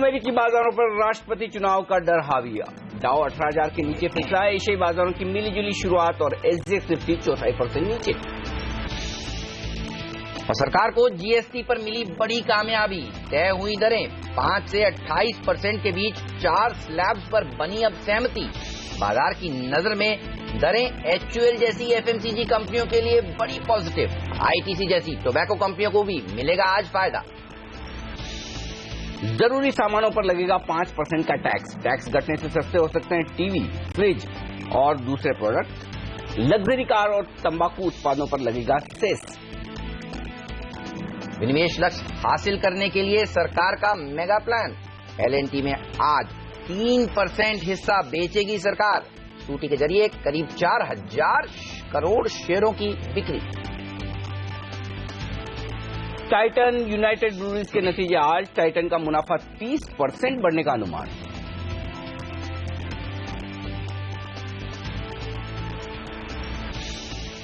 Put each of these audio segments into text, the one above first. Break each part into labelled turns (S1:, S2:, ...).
S1: अमेरिकी बाजारों पर राष्ट्रपति चुनाव का डर हाविया। डाउ 18,000 के नीचे फिसला। एशियाई बाजारों की मिलीजुली शुरुआत और एसजेएक्स निफ्टी 4% नीचे।
S2: और सरकार को जीएसटी पर मिली बड़ी कामयाबी। तय हुई दरें 5 से 28% के बीच 4 स्लैब्स पर बनी अब सहमति। बाजार की नजर में दरें एचयूएल जैसी एफएमसीजी कंपनियों के लिए बड़ी पॉजिटिव। आईटीसी जैसी टोबैको कंपनियों को भी मिलेगा आज फायदा।
S1: जरूरी सामानों पर लगेगा 5% का टैक्स। टैक्स घटने से सस्ते हो सकते हैं टीवी, फ्रिज और दूसरे प्रोडक्ट। लग्जरी कार और तंबाकू उत्पादों पर लगेगा सेस।
S2: विनिवेश लक्ष्य हासिल करने के लिए सरकार का मेगा प्लान। एलएनटी में आज 3% हिस्सा बेचेगी सरकार। सूटी के जरिए करीब 4,000 करोड़ शेयरों की बिक्री।
S1: टाइटन यूनाइटेड ब्रूअरीज के नतीजे आज। टाइटन का मुनाफा 30% बढ़ने का अनुमान।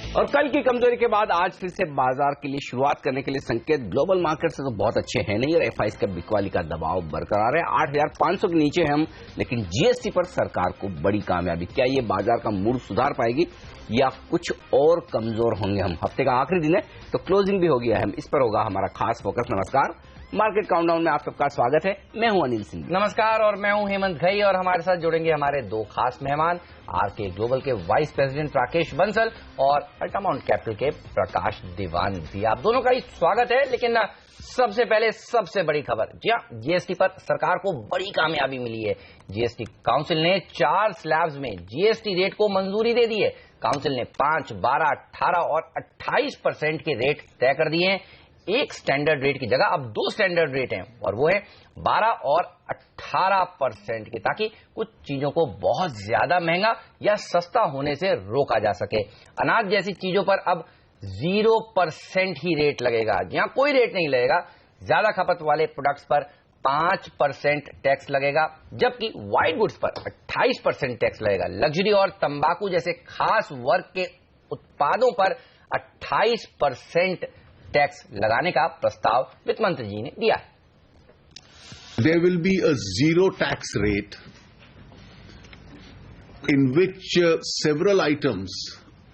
S1: और कल की कमजोरी के बाद आज फिर से बाजार के लिए शुरुआत करने के लिए संकेत ग्लोबल मार्केट से तो बहुत अच्छे हैं नहीं, और एफआईएस का बिकवाली का दबाव बरकरार है। 8,500 के नीचे हम, लेकिन जीएसटी पर सरकार को बड़ी कामयाबी। क्या ये बाजार का मूड सुधार पाएगी या कुछ और कमजोर होंगे हम? हफ्ते का आखिरी दिन है तो क्लोजिंग भी होगी अहम, इस पर होगा हमारा खास फोकस। नमस्कार, मार्केट काउंटडाउन में आप सबका स्वागत है। मैं हूं अनिल सिंह।
S2: नमस्कार, और मैं हूं हेमंत घई, और हमारे साथ जुड़ेंगे हमारे दो खास मेहमान, आरके ग्लोबल के वाइस प्रेसिडेंट राकेश बंसल और अल्टामाउंट कैपिटल के प्रकाश दीवान भी। आप दोनों का ही स्वागत है। लेकिन सबसे पहले सबसे बड़ी खबर, जी हां, जीएसटी पर सरकार को बड़ी कामयाबी मिली है। जीएसटी काउंसिल ने 4 स्लैब्स में जीएसटी रेट को मंजूरी दे दी है। काउंसिल ने 5, 12, 18 और 28% के रेट तय कर दिए हैं। एक स्टैंडर्ड रेट की जगह अब 2 स्टैंडर्ड रेट हैं, और वो है 12 और 18% के, ताकि कुछ चीजों को बहुत ज्यादा महंगा या सस्ता होने से रोका जा सके। अनाज जैसी चीजों पर अब 0% ही रेट लगेगा, जहां कोई रेट नहीं लगेगा। ज्यादा खपत वाले प्रोडक्ट्स पर 5% टैक्स लगेगा, जबकि व्हाइट गुड्स पर 28% टैक्स लगेगा। लग्जरी और तंबाकू जैसे खास वर्ग के उत्पादों पर 28% टैक्स लगाने का प्रस्ताव वित्त मंत्री जी ने दिया।
S3: There will be a zero tax rate in which several items,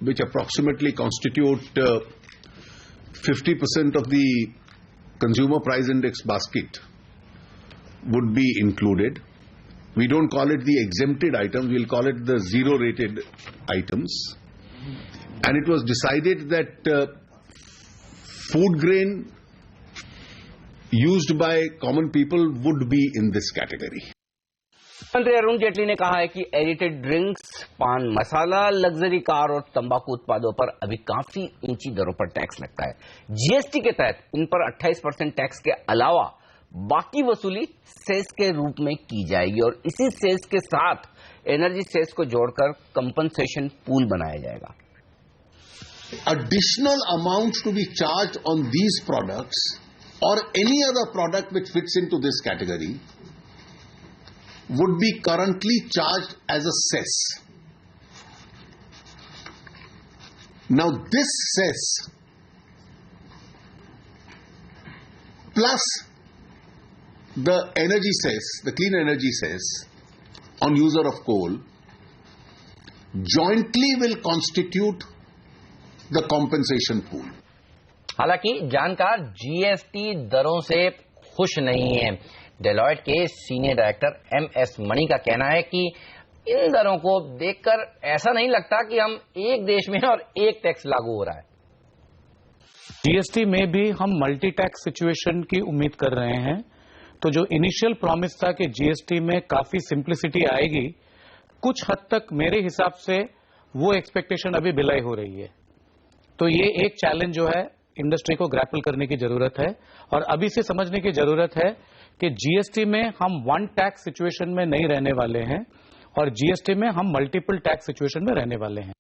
S3: which approximately constitute 50% of the consumer price index basket, would be included. We don't call it the exempted items, we'll call it the zero rated items. And it was decided that food grain used by common people would be in this category.
S1: मंत्री अरुण जेटली ने कहा है कि edited drinks, पान मसाला, luxury car और तंबाकू उत्पादों पर अभी काफी ऊंची दरों पर टैक्स लगता है। जीएसटी के तहत इन पर 28% टैक्स के अलावा बाकी वसूली सेस के रूप में की जाएगी, और इसी सेस के साथ एनर्जी सेस को जोड़कर कंपनसेशन पूल बनाया जाएगा।
S3: Additional amounts to be charged on these products or any other product which fits into this category would be currently charged as a cess. Now this cess plus the energy cess, the clean energy cess on user of coal jointly will constitute the compensation pool.
S2: हालांकि जानकार GST दरों से खुश नहीं है। Deloitte के senior director MS मणि का कहना है कि इन दरों को देखकर ऐसा नहीं लगता कि हम एक देश में और एक टैक्स लागू हो रहा है।
S4: जीएसटी में भी हम मल्टी टैक्स सिचुएशन की उम्मीद कर रहे हैं। तो जो इनिशियल प्रॉमिस था कि जीएसटी में काफी सिंप्लिसिटी आएगी, कुछ हद तक मेरे हिसाब से वो एक्सपेक्टेशन अभी बिलाई हो रही है। तो ये एक चैलेंज जो है इंडस्ट्री को ग्रैपल करने की जरूरत है, और अभी से समझने की जरूरत है कि जीएसटी में हम 1 टैक्स सिचुएशन में नहीं रहने वाले हैं, और जीएसटी में हम मल्टीपल टैक्स सिचुएशन में रहने वाले हैं।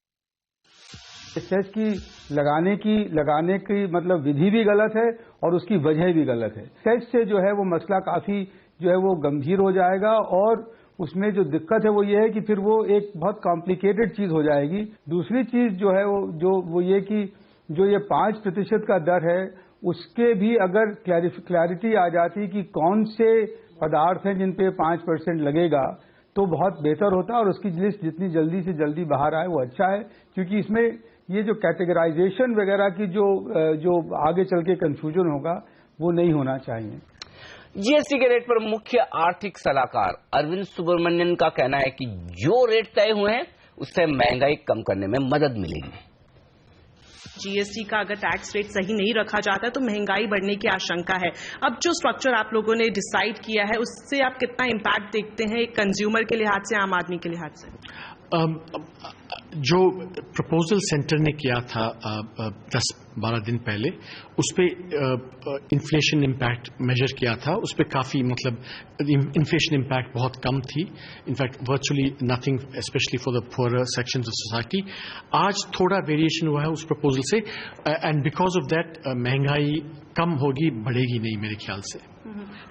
S5: सेस की लगाने की मतलब विधि भी गलत है और उसकी वजह भी गलत है। सेस से जो है वो मसला काफी जो है वो गंभीर हो जाएगा, और उसमें जो दिक्कत है वो ये है कि फिर वो एक बहुत कॉम्प्लिकेटेड चीज हो जाएगी। दूसरी चीज जो है वो ये कि जो ये 5% का दर है उसके भी अगर क्लैरिटी आ जाती कि कौन से पदार्थ हैं जिन पे 5% लगेगा तो बहुत बेहतर होता, और उसकी लिस्ट जितनी जल्दी से जल्दी बाहर आए वो अच्छा है, क्योंकि इसमें ये जो कैटेगराइजेशन वगैरह की जो आगे चल के कंफ्यूजन होगा वो नहीं होना चाहिए।
S1: जीएसटी के रेट पर मुख्य आर्थिक सलाहकार अरविंद सुब्रमण्यन का कहना है कि जो रेट तय हुए हैं उससे महंगाई कम करने में मदद मिलेगी।
S6: जीएसटी का अगर टैक्स रेट सही नहीं रखा जाता तो महंगाई बढ़ने की आशंका है। अब जो स्ट्रक्चर आप लोगों ने डिसाइड किया है उससे आप कितना इम्पैक्ट देखते हैं कंज्यूमर के लिहाज से, आम आदमी के लिहाज से?
S7: जो प्रपोजल सेंटर ने किया था 10-12 दिन पहले, उस पर इन्फ्लेशन इम्पैक्ट मेजर किया था, उस पर काफ़ी मतलब इन्फ्लेशन इम्पैक्ट बहुत कम थी, in fact virtually nothing, specially for the poor sections of society. आज थोड़ा वेरिएशन हुआ है उस प्रपोजल से, एंड बिकॉज ऑफ दैट महंगाई कम होगी, बढ़ेगी नहीं मेरे ख्याल से।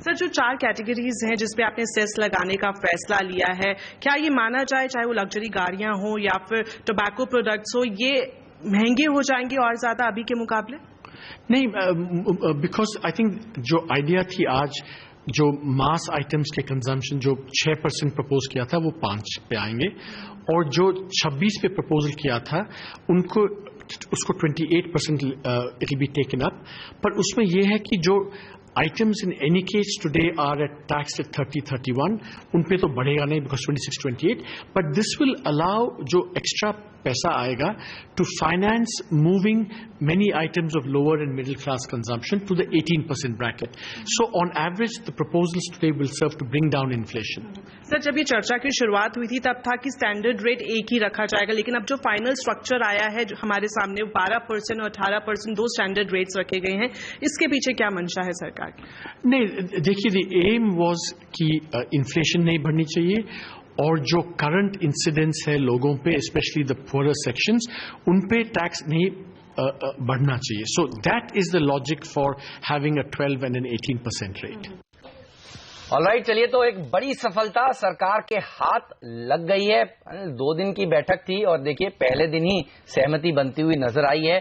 S6: सर, जो 4 कैटेगरीज हैं जिसपे आपने सेस लगाने का फैसला लिया है, क्या ये माना जाए चाहे वो लग्जरी गाड़ियां हो या फिर टोबैको प्रोडक्ट्स हो, ये महंगे हो जाएंगे और ज्यादा अभी के मुकाबले?
S7: नहीं, बिकॉज आई थिंक जो आइडिया थी आज, जो मास आइटम्स के कंजम्पशन जो 6% प्रपोज किया था वो 5 पे आएंगे, और जो 26 पे प्रपोजल किया था उसको 28% it will be taken up. पर उसमें यह है कि जो items in any case today are taxed at 30-31, उन पे तो बढ़ेगा नहीं because 26-28, but this will allow जो extra पैसा आएगा to finance moving many items of lower and middle class consumption to the 18% bracket. So on average the proposals today will serve to bring down inflation.
S6: Sir, जब ये चर्चा की शुरुआत हुई थी तब था कि स्टैंडर्ड रेट एक ही रखा जाएगा, लेकिन अब जो फाइनल स्ट्रक्चर आया है जो हमारे सामने 12% और 18% दो स्टैंडर्ड रेट्स रखे गए हैं, इसके पीछे क्या मंशा है सरकार की?
S7: नहीं, देखिए, द एम वाज कि इन्फ्लेशन नहीं बढ़नी चाहिए, और जो करंट इंसिडेंस है लोगों पे, स्पेशली द पुअर सेक्शंस, उन पे टैक्स नहीं बढ़ना चाहिए। So that is the logic for having a 12 and an 18% rate.
S2: Alright, चलिए, तो एक बड़ी सफलता सरकार के हाथ लग गई है। 2 दिन की बैठक थी और देखिए पहले दिन ही सहमति बनती हुई नजर आई है।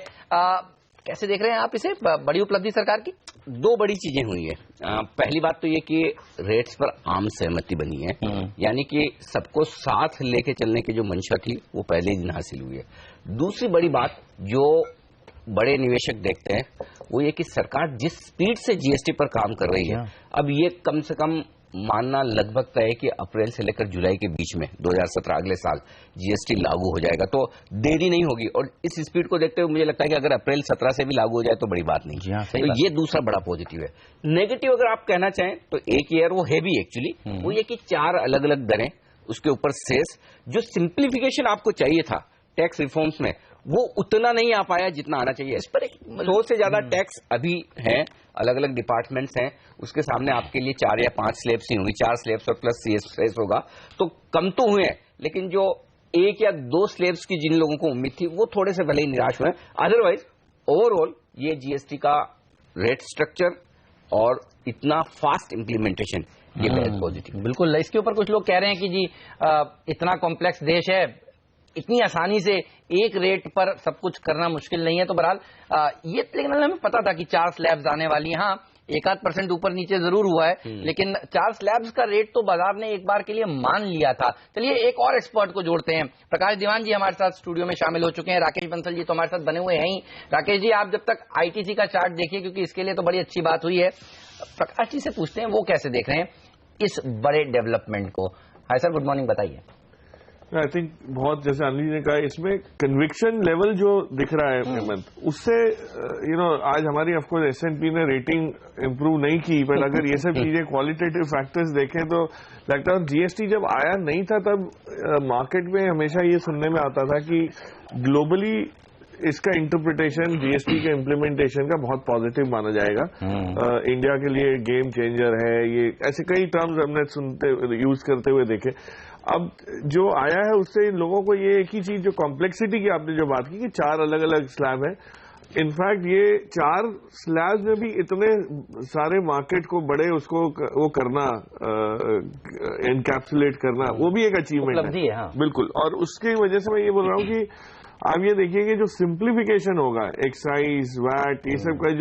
S2: कैसे देख रहे हैं आप इसे, बड़ी उपलब्धि सरकार की?
S1: 2 बड़ी चीजें हुई है। पहली बात तो ये कि रेट्स पर आम सहमति बनी है, यानी कि सबको साथ लेके चलने की जो मंशा थी वो पहले ही दिन हासिल हुई है। दूसरी बड़ी बात जो बड़े निवेशक देखते हैं वो ये कि सरकार जिस स्पीड से जीएसटी पर काम कर रही है, अब ये कम से कम मानना लगभग तय है कि अप्रैल से लेकर जुलाई के बीच में 2017 अगले साल जीएसटी लागू हो जाएगा, तो देरी नहीं होगी। और इस स्पीड को देखते हुए मुझे लगता है कि अगर अप्रैल 17 से भी लागू हो जाए तो बड़ी बात नहीं। तो ये दूसरा बड़ा पॉजिटिव है। नेगेटिव अगर आप कहना चाहें तो एक ईयर वो है भी एक्चुअली, वो ये कि 4 अलग अलग दरें, उसके ऊपर सेस, जो सिंप्लीफिकेशन आपको चाहिए था टैक्स रिफॉर्म्स में वो उतना नहीं आ पाया जितना आना चाहिए। इस पर 100 से ज्यादा टैक्स अभी हैं, अलग अलग डिपार्टमेंट्स हैं, उसके सामने आपके लिए 4 या 5 स्लैब्स ही होंगी, 4 स्लैब्स और प्लस सीएस होगा, तो कम तो हुए हैं, लेकिन जो 1 या 2 स्लैब्स की जिन लोगों को उम्मीद थी वो थोड़े से भले ही निराश हुए। अदरवाइज ओवरऑल ये जीएसटी का रेट स्ट्रक्चर और इतना फास्ट इंप्लीमेंटेशन ये बेहद पॉजिटिव।
S2: बिल्कुल, इसके ऊपर कुछ लोग कह रहे हैं कि जी इतना कॉम्प्लेक्स देश है, इतनी आसानी से एक रेट पर सब कुछ करना मुश्किल नहीं है। तो बहरहाल ये, लेकिन हमें पता था कि 4 स्लैब्स आने वाली हैं। हाँ, 1-8% ऊपर नीचे जरूर हुआ है, लेकिन 4 स्लैब्स का रेट तो बाजार ने एक बार के लिए मान लिया था। चलिए एक और एक्सपर्ट को जोड़ते हैं। प्रकाश दीवान जी हमारे साथ स्टूडियो में शामिल हो चुके हैं, राकेश बंसल जी तो हमारे साथ बने हुए हैं ही। राकेश जी, आप जब तक आईटीसी का चार्ट देखिए, क्योंकि इसके लिए तो बड़ी अच्छी बात हुई है। प्रकाश जी से पूछते हैं वो कैसे देख रहे हैं इस बड़े डेवलपमेंट को। हाय सर, गुड मॉर्निंग, बताइए।
S8: आई थिंक बहुत, जैसे अनिल जी ने कहा, इसमें कन्विक्शन लेवल जो दिख रहा है हेमंत, उससे आज हमारी ऑफकोर्स एसएनपी ने रेटिंग इंप्रूव नहीं की, पर अगर ये सब चीजें क्वालिटेटिव फैक्टर्स देखें तो लगता है जीएसटी जब आया नहीं था तब मार्केट में हमेशा ये सुनने में आता था कि ग्लोबली इसका इंटरप्रिटेशन जीएसटी के इम्प्लीमेंटेशन का बहुत पॉजिटिव माना जाएगा। इंडिया के लिए गेम चेंजर है, ये ऐसे कई टर्म्स हमने यूज करते हुए देखे। अब जो आया है उससे इन लोगों को ये एक ही चीज, जो कॉम्प्लेक्सिटी की आपने जो बात की कि 4 अलग अलग स्लैब है, इनफैक्ट ये 4 स्लैब्स में भी इतने सारे मार्केट को बड़े उसको वो करना, एनकैप्सुलेट करना, वो भी एक अचीवमेंट है।
S2: हाँ।
S8: बिल्कुल, और उसकी वजह से मैं ये बोल रहा हूँ कि आप ये देखिए कि जो सिंप्लीफिकेशन होगा, एक्साइज, वैट, ये सब का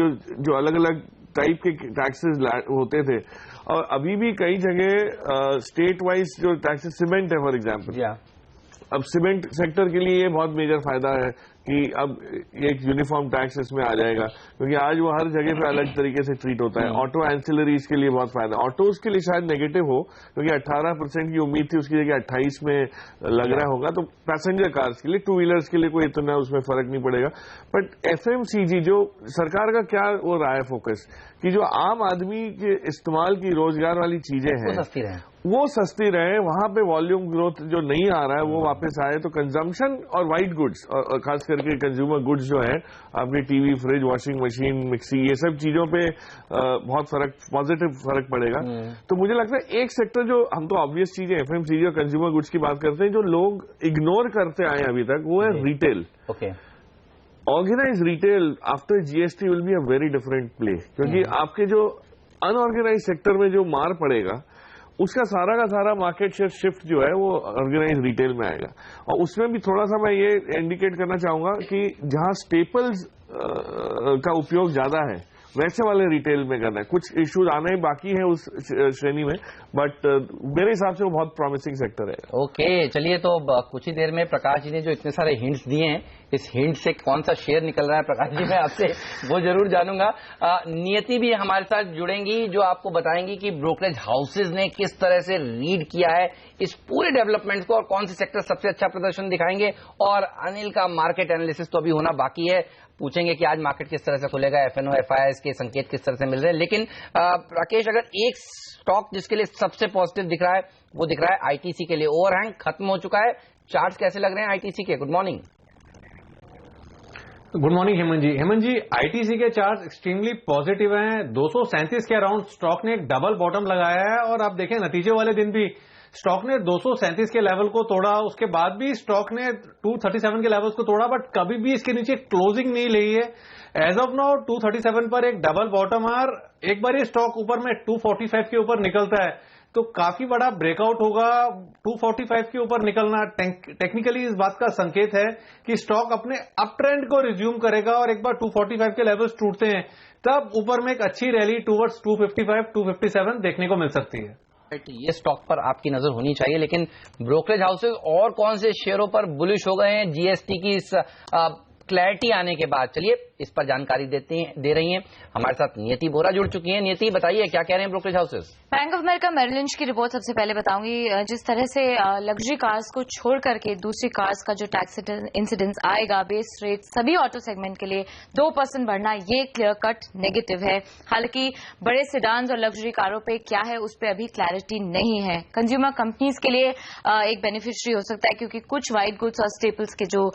S8: जो अलग अलग टाइप के टैक्सेस होते थे, और अभी भी कई जगह स्टेट वाइज जो टैक्सेस, सीमेंट है फॉर एग्जाम्पल, अब सीमेंट सेक्टर के लिए ये बहुत मेजर फायदा है कि अब एक यूनिफॉर्म टैक्स इसमें आ जाएगा, क्योंकि आज वो हर जगह पे अलग तरीके से ट्रीट होता है। ऑटो एंसिलरीज के लिए बहुत फायदा, ऑटोज के लिए शायद नेगेटिव हो, क्योंकि 18% की उम्मीद थी, उसकी जगह 28 में लग रहा होगा, तो पैसेंजर कार्स के लिए, टू व्हीलर्स के लिए कोई इतना उसमें फर्क नहीं पड़ेगा। बट एफएमसीजी जो सरकार का क्या वो रहा है फोकस, कि जो आम आदमी के इस्तेमाल की रोजगार वाली चीजें हैं वो सस्ती रहे, वहां पे वॉल्यूम ग्रोथ जो नहीं आ रहा है वो वापस आए, तो कंजम्पशन और वाइट गुड्स, और खास करके कंज्यूमर गुड्स जो है, आपके TV, fridge, washing machine, mixie, ये सब चीजों पे बहुत फर्क, पॉजिटिव फर्क पड़ेगा। तो मुझे लगता है एक सेक्टर जो, हम तो ऑब्वियस चीजें एफएमसीजी और कंज्यूमर गुड्स की बात करते हैं, जो लोग इग्नोर करते आए अभी तक, वो है retail. Organise retail after GST will be a very different play, क्योंकि आपके जो अनऑर्गेनाइज सेक्टर में जो मार पड़ेगा, उसका सारा का सारा मार्केट शेयर शिफ्ट जो है वो ऑर्गेनाइज रिटेल में आएगा। और उसमें भी थोड़ा सा मैं ये इंडिकेट करना चाहूंगा कि जहां स्टेपल्स का उपयोग ज्यादा है, वैसे वाले रिटेल में करना है। कुछ इश्यूज आने ही बाकी है उस श्रेणी में, बट मेरे हिसाब से वो बहुत प्रॉमिसिंग सेक्टर है।
S2: ओके, चलिए, तो कुछ ही देर में प्रकाश जी ने जो इतने सारे हिंट्स दिए हैं, इस हिंट से कौन सा शेयर निकल रहा है प्रकाश जी, मैं आपसे वो जरूर जानूंगा। नियति भी हमारे साथ जुड़ेंगी, जो आपको बताएंगी कि ब्रोकरेज हाउसेज ने किस तरह से रीड किया है इस पूरे डेवलपमेंट को, और कौन से सेक्टर सबसे अच्छा प्रदर्शन दिखाएंगे। और अनिल का मार्केट एनालिसिस तो अभी होना बाकी है, पूछेंगे कि आज मार्केट किस तरह से खुलेगा, एफएनओ एफआईआई के संकेत किस तरह से मिल रहे हैं। लेकिन राकेश, अगर एक स्टॉक जिसके लिए सबसे पॉजिटिव दिख रहा है, वो दिख रहा है आईटीसी के लिए। ओवरहैंग खत्म हो चुका है, चार्ट्स कैसे लग रहे हैं आईटीसी के? Good morning.
S9: Good morning Hemant ji, ITC के चार्ट्स एक्सट्रीमली पॉजिटिव हैं। 237 के अराउंड स्टॉक ने एक डबल बॉटम लगाया है, और आप देखें नतीजे वाले दिन भी स्टॉक ने 237 के लेवल को तोड़ा, उसके बाद भी स्टॉक ने 237 के लेवल्स को तोड़ा, बट कभी भी इसके नीचे क्लोजिंग नहीं ली है। एज ऑफ नाउ 237 पर एक डबल बॉटम, और एक बार ये स्टॉक ऊपर में 245 के ऊपर निकलता है तो काफी बड़ा ब्रेकआउट होगा। 245 के ऊपर निकलना टेक्निकली इस बात का संकेत है कि स्टॉक अपने अप ट्रेंड को रिज्यूम करेगा, और एक बार 245 के लेवल्स टूटते हैं तब ऊपर में एक अच्छी रैली टूवर्ड्स 255, 257 देखने को मिल सकती है।
S2: ये स्टॉक पर आपकी नजर होनी चाहिए। लेकिन ब्रोकरेज हाउसेज और कौन से शेयरों पर बुलिश हो गए हैं जीएसटी की इस क्लैरिटी आने के बाद? चलिए इस पर जानकारी दे रही हैं हमारे साथ नियति बोरा जुड़ चुकी हैं। नियति, बताइए क्या कह रहे हैं brokerage houses?
S10: Bank of America Merrill Lynch की रिपोर्ट सबसे पहले बताऊंगी। जिस तरह से लग्जरी कार्स को छोड़ करके दूसरी कार्स का जो टैक्स इंसिडेंस आएगा, बेस रेट सभी ऑटो सेगमेंट के लिए 2% बढ़ना, ये क्लियर कट नेगेटिव है। हालांकि बड़े सिडान्स और लग्जरी कारों पे क्या है उस पर अभी क्लैरिटी नहीं है। कंज्यूमर कंपनीज के लिए एक बेनिफिशियरी हो सकता है, क्योंकि कुछ वाइट गुड्स और स्टेपल्स के जो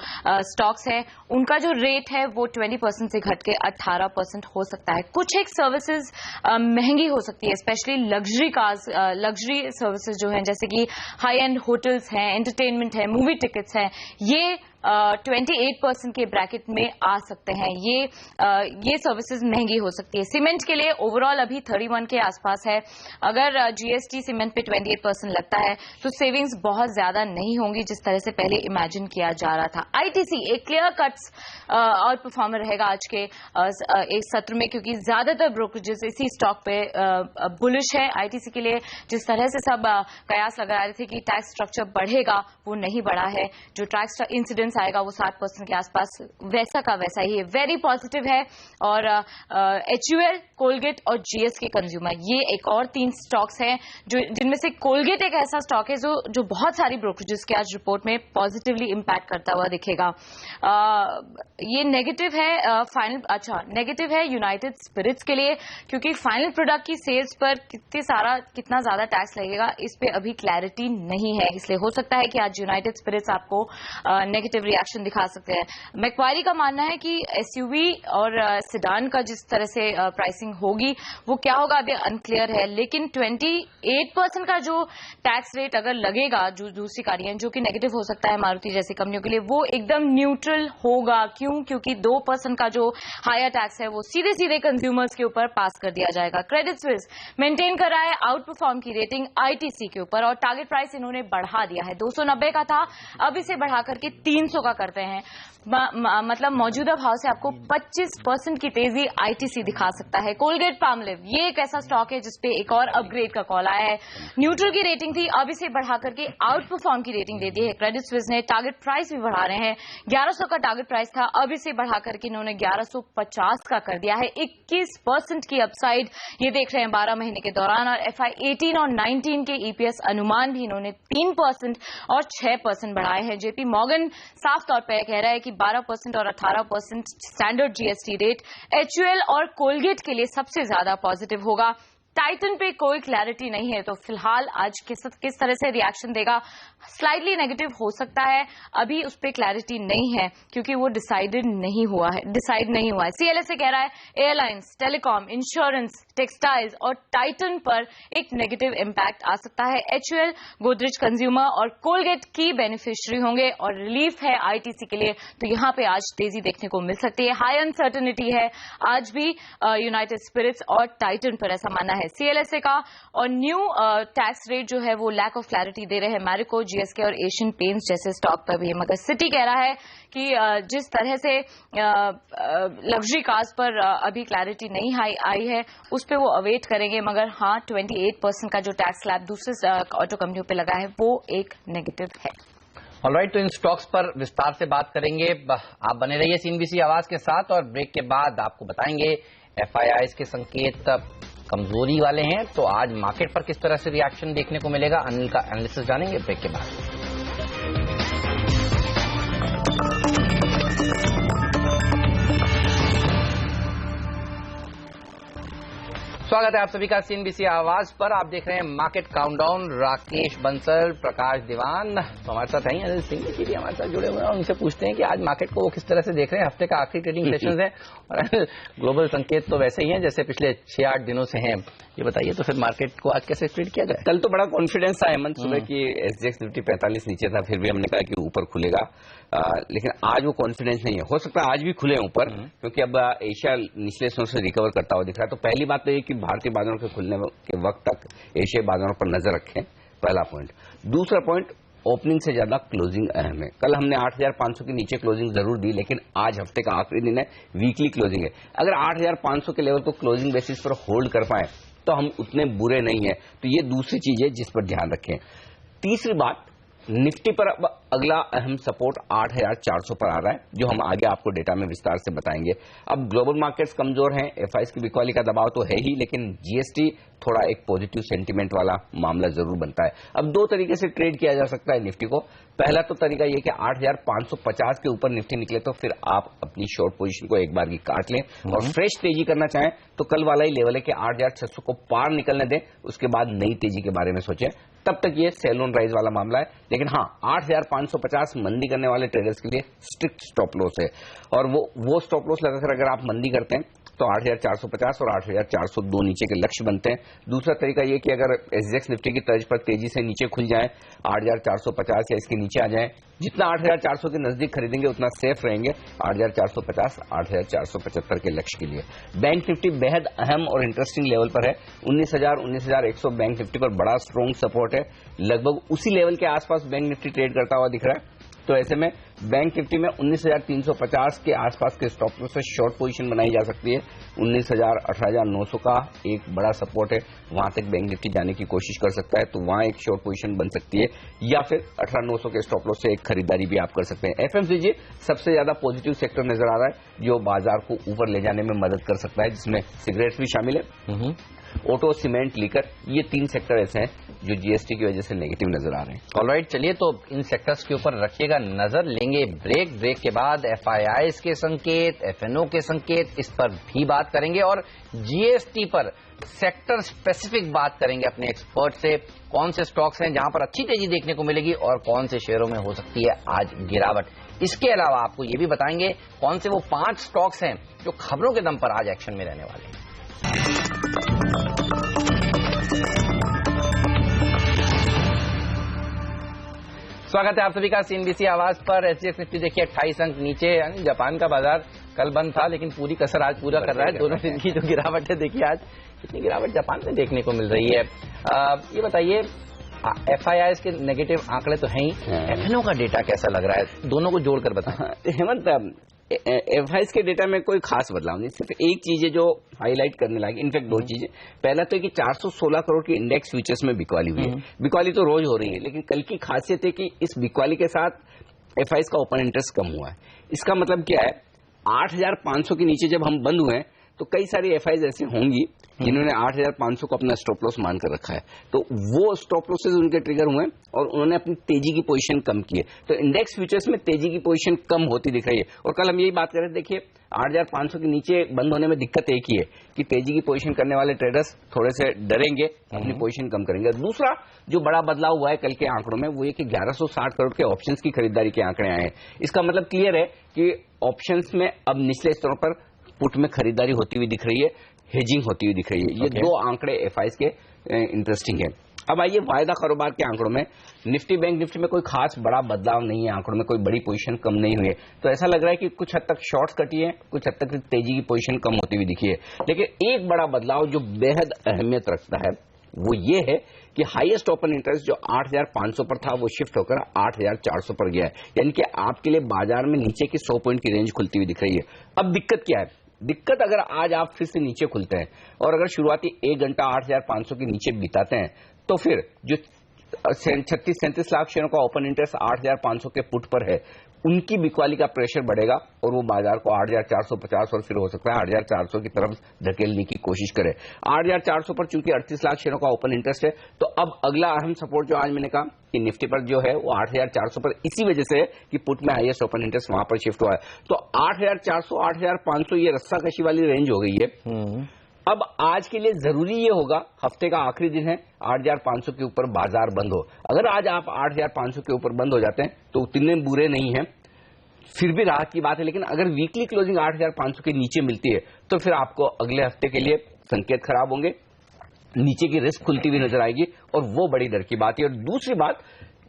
S10: स्टॉक्स है उनका जो रेट है वो 20% से घट के 18% हो सकता है। कुछ एक सर्विसेज महंगी हो सकती है, specially luxury cars, luxury services जो हैं, जैसे कि हाई एंड होटल्स हैं, एंटरटेनमेंट है, मूवी टिकट्स हैं, ये 28% के ब्रैकेट में आ सकते हैं। ये सर्विसेज महंगी हो सकती है। सीमेंट के लिए ओवरऑल अभी 31 के आसपास है। अगर जीएसटी सीमेंट पे 28% लगता है तो सेविंग्स बहुत ज्यादा नहीं होंगी जिस तरह से पहले इमेजिन किया जा रहा था। आईटीसी एक क्लियर कट्स आउट परफॉर्मर रहेगा आज के एक सत्र में, क्योंकि ज्यादातर ब्रोकरेजेस इसी स्टॉक पे बुलिश है। आईटीसी के लिए जिस तरह से सब कयास लगा रहे थे कि टैक्स स्ट्रक्चर बढ़ेगा, वो नहीं बढ़ा है। जो टैक्स इंसिडेंस आएगा वो 7% के आसपास वैसा का वैसा ही है। वेरी पॉजिटिव है। और एचयूएल, कोलगेट और जीएसके कंज्यूमर, ये एक और 3 स्टॉक्स हैं जिनमें से कोलगेट एक ऐसा स्टॉक है जो बहुत सारी ब्रोकरेजेस के आज रिपोर्ट में पॉजिटिवली इंपैक्ट करता हुआ दिखेगा। ये नेगेटिव है नेगेटिव है यूनाइटेड स्पिरिट्स के लिए, क्योंकि फाइनल प्रोडक्ट की सेल्स पर कितना ज्यादा टैक्स लगेगा इस पे अभी क्लैरिटी नहीं है। इसलिए हो सकता है कि आज यूनाइटेड स्पिरिट्स आपको नेगेटिव रिएक्शन दिखा सकते हैं। मैक्वारी का मानना है कि एसयूवी और सिडान का जिस तरह से प्राइसिंग होगी वो क्या होगा अभी अनक्लियर है, लेकिन 28% का जो टैक्स रेट अगर लगेगा जो दूसरी गाड़ियां, जो कि नेगेटिव हो सकता है मारुति जैसी कंपनियों के लिए, वो एकदम न्यूट्रल होगा। क्यों? क्योंकि 2% का जो हायर टैक्स है वो सीधे सीधे कंज्यूमर्स के ऊपर पास कर दिया जाएगा। क्रेडिट स्विस मेंटेन कर रहा है आउट परफॉर्म की रेटिंग आईटीसी के ऊपर, और टारगेट प्राइस इन्होंने बढ़ा दिया है। 290 का था, अब इसे बढ़ा करके 300 का करते हैं। मतलब मौजूदा भाव से आपको 25% की तेजी आईटीसी दिखा सकता है। कोलगेट पामलिव ये एक ऐसा स्टॉक है जिसपे एक और अपग्रेड का कॉल आया है। न्यूट्रल की रेटिंग थी, अब इसे बढ़ा करके आउट परफॉर्म की रेटिंग दे दी है। क्रेडिट स्विस ने टारगेट प्राइस भी बढ़ा रहे हैं। 1100 का टारगेट प्राइस था, अब इसे बढ़ा करके इन्होंने 1150 का कर दिया है। 21% की अपसाइड ये देख रहे हैं 12 महीने के दौरान। और FY 18 और 19 के EPS अनुमान भी इन्होंने 3% और 6% बढ़ाए हैं। JP मॉर्गन साफ तौर पर कह रहा है कि 12% और 18% स्टैंडर्ड GST रेट HUL और कोलगेट के लिए सबसे ज्यादा पॉजिटिव होगा। टाइटन पे कोई क्लैरिटी नहीं है, तो फिलहाल आज किस तरह से रिएक्शन देगा, स्लाइटली नेगेटिव हो सकता है। अभी उस पर क्लैरिटी नहीं है क्योंकि वो डिसाइड नहीं हुआ है। CLSA कह रहा है एयरलाइंस, टेलीकॉम, इंश्योरेंस, टेक्सटाइल्स और टाइटन पर एक नेगेटिव इम्पैक्ट आ सकता है। HUL, गोदरेज कंज्यूमर और कोलगेट की बेनिफिशियरी होंगे और रिलीफ है ITC के लिए, तो यहां पे आज तेजी देखने को मिल सकती है। हाई अनसर्टेनिटी है आज भी यूनाइटेड स्पिरिट्स और टाइटन पर, ऐसा मानना है CLSA का। और न्यू टैक्स रेट जो है वो लैक ऑफ क्लैरिटी दे रहे हैं मैरिको, GSK और एशियन पेंट्स जैसे स्टॉक पर भी। मगर सिटी कह रहा है कि जिस तरह से लग्जरी कार्स पर अभी क्लैरिटी नहीं आई है उस पे वो अवेट करेंगे। मगर हाँ, 28% का जो टैक्स स्लैब दूसरे ऑटो कंपनियों पे लगा है वो एक नेगेटिव है।
S2: ऑलराइट, तो इन स्टॉक्स पर विस्तार से बात करेंगे। आप बने रहिए CNBC आवाज के साथ और ब्रेक के बाद आपको बताएंगे FIIs के संकेत कमजोरी वाले हैं, तो आज मार्केट पर किस तरह से रिएक्शन देखने को मिलेगा, अनिल का एनालिसिस जानेंगे ब्रेक के बाद। स्वागत है आप सभी का CNBC आवाज पर। आप देख रहे हैं मार्केट काउंटडाउन। राकेश बंसल, प्रकाश दीवान तो हमारे साथ हैं, अनिल सिंह जी भी हमारे साथ जुड़े हुए हैं और उनसे पूछते हैं कि आज मार्केट को वो किस तरह से देख रहे हैं। हफ्ते का आखिरी ट्रेडिंग सेशन है और ग्लोबल संकेत तो वैसे ही हैं जैसे पिछले 6-8 दिनों से हैं। ये बताइए तो फिर मार्केट को आज कैसे ट्रेड किया जाए?
S1: कल तो बड़ा कॉन्फिडेंस था हेमंत सुबह की SGX निफ्टी 45 नीचे था, फिर भी हमने कहा कि ऊपर खुलेगा, लेकिन आज वो कॉन्फिडेंस नहीं है। हो सकता है आज भी खुले ऊपर क्योंकि अब एशिया निचले स्तर से रिकवर करता हुआ दिख रहा है। तो पहली बात तो ये कि भारतीय बाजारों के खुलने के वक्त तक एशियाई बाजारों पर नजर रखें, पहला पॉइंट। दूसरा पॉइंट, ओपनिंग से ज्यादा क्लोजिंग अहम है। कल हमने 8,500 के नीचे क्लोजिंग जरूर दी, लेकिन आज हफ्ते का आखिरी दिन है, वीकली क्लोजिंग है। अगर 8,500 के लेवल को क्लोजिंग बेसिस पर होल्ड कर पाए तो हम उतने बुरे नहीं है। तो ये दूसरी चीज है जिस पर ध्यान रखें। तीसरी बात, निफ्टी पर अब अगला अहम सपोर्ट 8,400 पर आ रहा है, जो हम आगे आपको डेटा में विस्तार से बताएंगे। अब ग्लोबल मार्केट्स कमजोर हैं, FIs की बिकवाली का दबाव तो है ही, लेकिन GST थोड़ा एक पॉजिटिव सेंटीमेंट वाला मामला जरूर बनता है। अब दो तरीके से ट्रेड किया जा सकता है निफ्टी को। पहला तो तरीका यह कि 8,550 के ऊपर निफ्टी निकले तो फिर आप अपनी शॉर्ट पोजीशन को एक बार की काट लें और फ्रेश तेजी करना चाहें तो कल वाला ही लेवल है कि 8,600 को पार निकलने दें, उसके बाद नई तेजी के बारे में सोचें। तब तक ये सेल ऑन राइज वाला मामला है। लेकिन हाँ, 8,550 मंदी करने वाले ट्रेडर्स के लिए स्ट्रिक्ट स्टॉप लॉस है और वो स्टॉप लॉस लगाकर अगर आप मंदी करते हैं तो 8,450 और 8,402 नीचे के लक्ष्य बनते हैं। दूसरा तरीका ये कि अगर SGX निफ्टी की तर्ज पर तेजी से नीचे खुल जाए, 8,450 या इसके नीचे आ जाए, जितना 8,400 के नजदीक खरीदेंगे उतना सेफ रहेंगे 8,450, 8,475 के लक्ष्य के लिए। बैंक निफ्टी बेहद अहम और इंटरेस्टिंग लेवल पर है। 19,000, 19,100 बैंक निफ्टी पर बड़ा स्ट्रॉन्ग सपोर्ट है। लगभग उसी लेवल के आसपास बैंक निफ्टी ट्रेड करता हुआ दिख रहा है। तो ऐसे में बैंक निफ्टी में 19,350 के आसपास के स्टॉप लॉस से शॉर्ट पोजीशन बनाई जा सकती है। 19,000, 18,900 का एक बड़ा सपोर्ट है, वहां तक बैंक निफ्टी जाने की कोशिश कर सकता है, तो वहां एक शॉर्ट पोजीशन बन सकती है। या फिर 18,900 के स्टॉप लॉस से एक खरीदारी भी आप कर सकते हैं। FMCG सबसे ज्यादा पॉजिटिव सेक्टर नजर आ रहा है जो बाजार को ऊपर ले जाने में मदद कर सकता है, जिसमें सिगरेट्स भी शामिल है, ऑटो, सीमेंट, लीकर, ये 3 सेक्टर ऐसे हैं जो GST की वजह से नेगेटिव नजर आ रहे हैं।
S2: ऑलराइट, चलिए तो इन सेक्टर्स के ऊपर रखिएगा नजर। लेंगे ब्रेक के बाद FIIs के संकेत, FNO के संकेत, इस पर भी बात करेंगे और GST पर सेक्टर स्पेसिफिक बात करेंगे अपने एक्सपर्ट से। कौन से स्टॉक्स हैं जहां पर अच्छी तेजी देखने को मिलेगी और कौन से शेयरों में हो सकती है आज गिरावट। इसके अलावा आपको ये भी बताएंगे कौन से वो 5 स्टॉक्स हैं जो खबरों के दम पर आज एक्शन में रहने वाले हैं। स्वागत है आप सभी का CNBC आवाज पर। SGX निफ्टी देखिए 28 अंक नीचे, यानी जापान का बाजार कल बंद था लेकिन पूरी कसर आज पूरा कर रहा है। दोनों दिन की जो गिरावट है देखिए आज कितनी गिरावट जापान में देखने को मिल रही है। ये बताइए FIIs के नेगेटिव आंकड़े तो हैं ही, FNO का डेटा कैसा लग रहा है, दोनों को जोड़कर बताएं।
S1: हेमंत, FIIs के डेटा में कोई खास बदलाव नहीं, सिर्फ एक चीज है जो हाईलाइट करने लगी, इनफैक्ट दो चीजें। पहला तो है कि 416 करोड़ की इंडेक्स फ्यूचर्स में बिकवाली हुई है। बिकवाली तो रोज हो रही है, लेकिन कल की खासियत है कि इस बिकवाली के साथ FIIs का ओपन इंटरेस्ट कम हुआ है। इसका मतलब क्या है, 8,500 के नीचे जब हम बंद हुए हैं तो कई सारी FIIs ऐसी होंगी जिन्होंने 8,500 को अपना स्टॉप लॉस मानकर रखा है, तो वो स्टॉप लॉसेज उनके ट्रिगर हुए और उन्होंने अपनी तेजी की पोजीशन कम की है। तो इंडेक्स फ्यूचर्स में तेजी की पोजीशन कम होती दिख रही है। और कल हम यही बात कर रहे थे, देखिए 8,500 के नीचे बंद होने में दिक्कत एक ही है कि तेजी की पोजीशन करने वाले ट्रेडर्स थोड़े से डरेंगे, अपनी पोजीशन कम करेंगे। दूसरा जो बड़ा बदलाव हुआ है कल के आंकड़ों में, वो ये कि 1160 करोड़ के ऑप्शंस की खरीदारी के आंकड़े आए हैं। इसका मतलब क्लियर है कि ऑप्शंस में अब निचले स्तरों पर पुट में खरीदारी होती हुई दिख रही है, हेजिंग होती हुई दिख रही है। ये दो आंकड़े FIIs के इंटरेस्टिंग है। अब आइए वायदा कारोबार के आंकड़ों में। निफ्टी बैंक निफ्टी में कोई खास बड़ा बदलाव नहीं है, आंकड़ों में कोई बड़ी पोजीशन कम नहीं हुई है। तो ऐसा लग रहा है कि कुछ हद तक शॉर्ट्स कटी है, कुछ हद तक तेजी की पोजीशन कम होती हुई दिखी है। लेकिन एक बड़ा बदलाव जो बेहद अहमियत रखता है वो ये है कि हाईएस्ट ओपन इंटरेस्ट जो 8,500 पर था वो शिफ्ट होकर 8,400 पर गया है, यानी कि आपके लिए बाजार में नीचे की 100 पॉइंट की रेंज खुलती हुई दिख रही है। अब दिक्कत क्या है? दिक्कत अगर आज आप फिर से नीचे खुलते हैं और अगर शुरुआती 1 घंटा 8,500 के नीचे बिताते हैं तो फिर जो 36-37 लाख शेयरों का ओपन इंटरेस्ट 8,500 के पुट पर है, उनकी बिकवाली का प्रेशर बढ़ेगा और वो बाजार को 8,450 और फिर हो सकता है 8,400 की तरफ धकेलने की कोशिश करे। 8,400 पर चूंकि 38 लाख शेयरों का ओपन इंटरेस्ट है, तो अब अगला अहम सपोर्ट जो आज मैंने कहा कि निफ्टी पर जो है वो 8,400 पर इसी वजह से है कि पुट में हाईएस्ट ओपन इंटरेस्ट वहां पर शिफ्ट हुआ है। तो 8,400 8,500 ये रस्साकशी वाली रेंज हो गई है। अब आज के लिए जरूरी ये होगा, हफ्ते का आखिरी दिन है, 8,500 के ऊपर बाजार बंद हो। अगर आज आप 8,500 के ऊपर बंद हो जाते हैं तो उतने बुरे नहीं है, फिर भी राहत की बात है। लेकिन अगर वीकली क्लोजिंग 8,500 के नीचे मिलती है तो फिर आपको अगले हफ्ते के लिए संकेत खराब होंगे, नीचे की रिस्क खुलती हुई नजर आएगी और वो बड़ी डर की बात है। और दूसरी बात,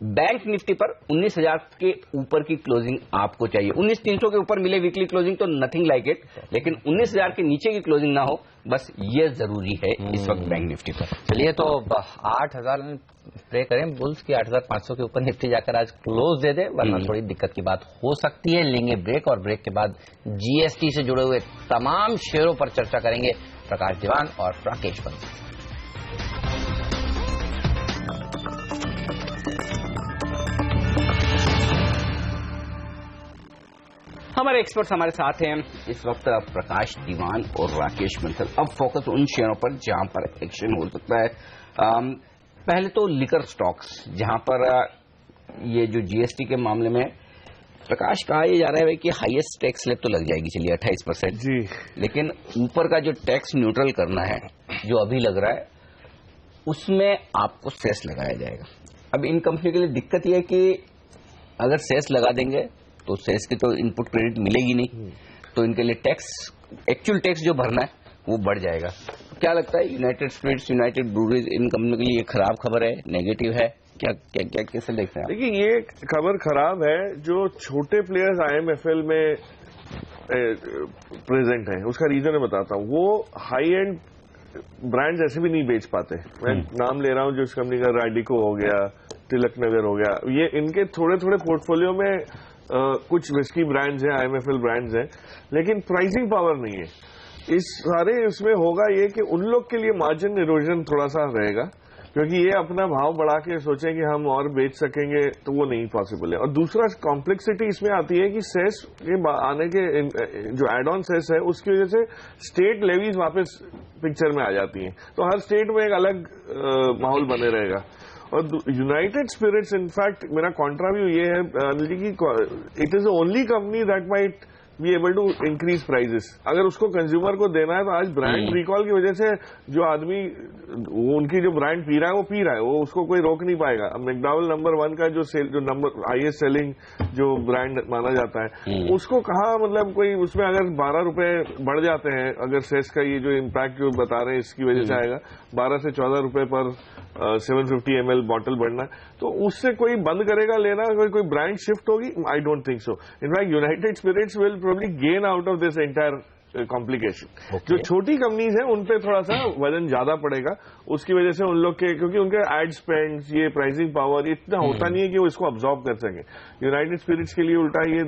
S1: बैंक निफ्टी पर 19,000 के ऊपर की क्लोजिंग आपको चाहिए। 19,300 के ऊपर मिले वीकली क्लोजिंग तो नथिंग लाइक इट, लेकिन 19,000 के नीचे की क्लोजिंग ना हो, बस ये जरूरी है इस वक्त बैंक निफ्टी पर।
S2: चलिए तो 8,000 प्रे करें बुल्स की 8,500 के ऊपर निफ्टी जाकर आज क्लोज दे दे, वरना थोड़ी दिक्कत की बात हो सकती है। लेंगे ब्रेक और ब्रेक के बाद GST से जुड़े हुए तमाम शेयरों पर चर्चा करेंगे प्रकाश दीवान और राकेश बंसल।
S1: हमारे एक्सपर्ट्स हमारे साथ हैं इस वक्त प्रकाश दीवान और राकेश बंसल। अब फोकस उन शेयरों पर जहां पर एक्शन हो सकता है। पहले तो लिकर स्टॉक्स, जहां पर ये जो GST के मामले में प्रकाश कहा यह जा रहा है कि हाईएस्ट टैक्स स्लैब तो लग जाएगी, चलिए 28%
S8: जी,
S1: लेकिन ऊपर का जो टैक्स न्यूट्रल करना है जो अभी लग रहा है उसमें आपको सेस लगाया जाएगा। अब इन कंपनी के लिए दिक्कत यह है कि अगर सेस लगा देंगे तो सेस की तो इनपुट क्रेडिट मिलेगी नहीं, तो इनके लिए टैक्स, एक्चुअल टैक्स जो भरना है वो बढ़ जाएगा। क्या लगता है यूनाइटेड स्पिरिट्स, यूनाइटेड ब्रूवरीज, इन कंपनियों के लिए ये खराब खबर है, नेगेटिव है? क्या क्या क्या कैसे देखते हैं?
S8: देखिए ये खबर खराब है। जो छोटे प्लेयर्स IMFL में प्रेजेंट हैं, उसका रीजन मैं बताता हूँ। वो हाई एंड ब्रांड्स ऐसे भी नहीं बेच पाते। मैं नाम ले रहा हूँ, जो इस कंपनी का रैडिको हो गया, तिलक नगर हो गया, ये इनके थोड़े थोड़े पोर्टफोलियो में कुछ रिस्की ब्रांड्स हैं, IMFL ब्रांड्स हैं, लेकिन प्राइसिंग पावर नहीं है। इस सारे इसमें होगा ये कि उन लोग के लिए मार्जिन इरोजन थोड़ा सा रहेगा, क्योंकि ये अपना भाव बढ़ा के सोचें कि हम और बेच सकेंगे, तो वो नहीं पॉसिबल है। और दूसरा कॉम्प्लेक्सिटी इसमें आती है कि सेस के आने के जो एड ऑन सेस है उसकी वजह से स्टेट लेवीज वापस पिक्चर में आ जाती हैं, तो हर स्टेट में एक अलग माहौल बने रहेगा। और यूनाइटेड स्पिरिट्स, इनफैक्ट मेरा कॉन्ट्रा व्यू ये है अनिल जी की, it is the only company that might be able to increase prices. अगर उसको कंज्यूमर को देना है तो आज ब्रांड रिकॉल की वजह से जो आदमी वो उनकी जो ब्रांड पी रहा है वो पी रहा है, वो उसको कोई रोक नहीं पाएगा। अब मैकडॉवेल नंबर 1 का जो नंबर हाईएस्ट सेलिंग जो ब्रांड माना जाता है, उसको कहा मतलब कोई उसमें अगर 12 रुपए बढ़ जाते हैं, अगर सेस का ये जो इम्पैक्ट जो बता रहे हैं इसकी वजह से आएगा 12 से 14 रुपए पर 750 ml बॉटल बढ़ना, तो उससे कोई बंद करेगा लेना, अगर कोई ब्रांड शिफ्ट होगी? I don't think so. In fact United Spirits will probably gain out of this entire complication. जो छोटी कंपनीज हैं उन पे थोड़ा सा वजन ज्यादा पड़ेगा, उसकी वजह से उन लोग के, क्योंकि उनके एड स्पेंड, ये प्राइसिंग पावर इतना होता नहीं है कि वो इसको अब्सॉर्ब कर सके। यूनाइटेड स्पिरिट्स के लिए उल्टा ये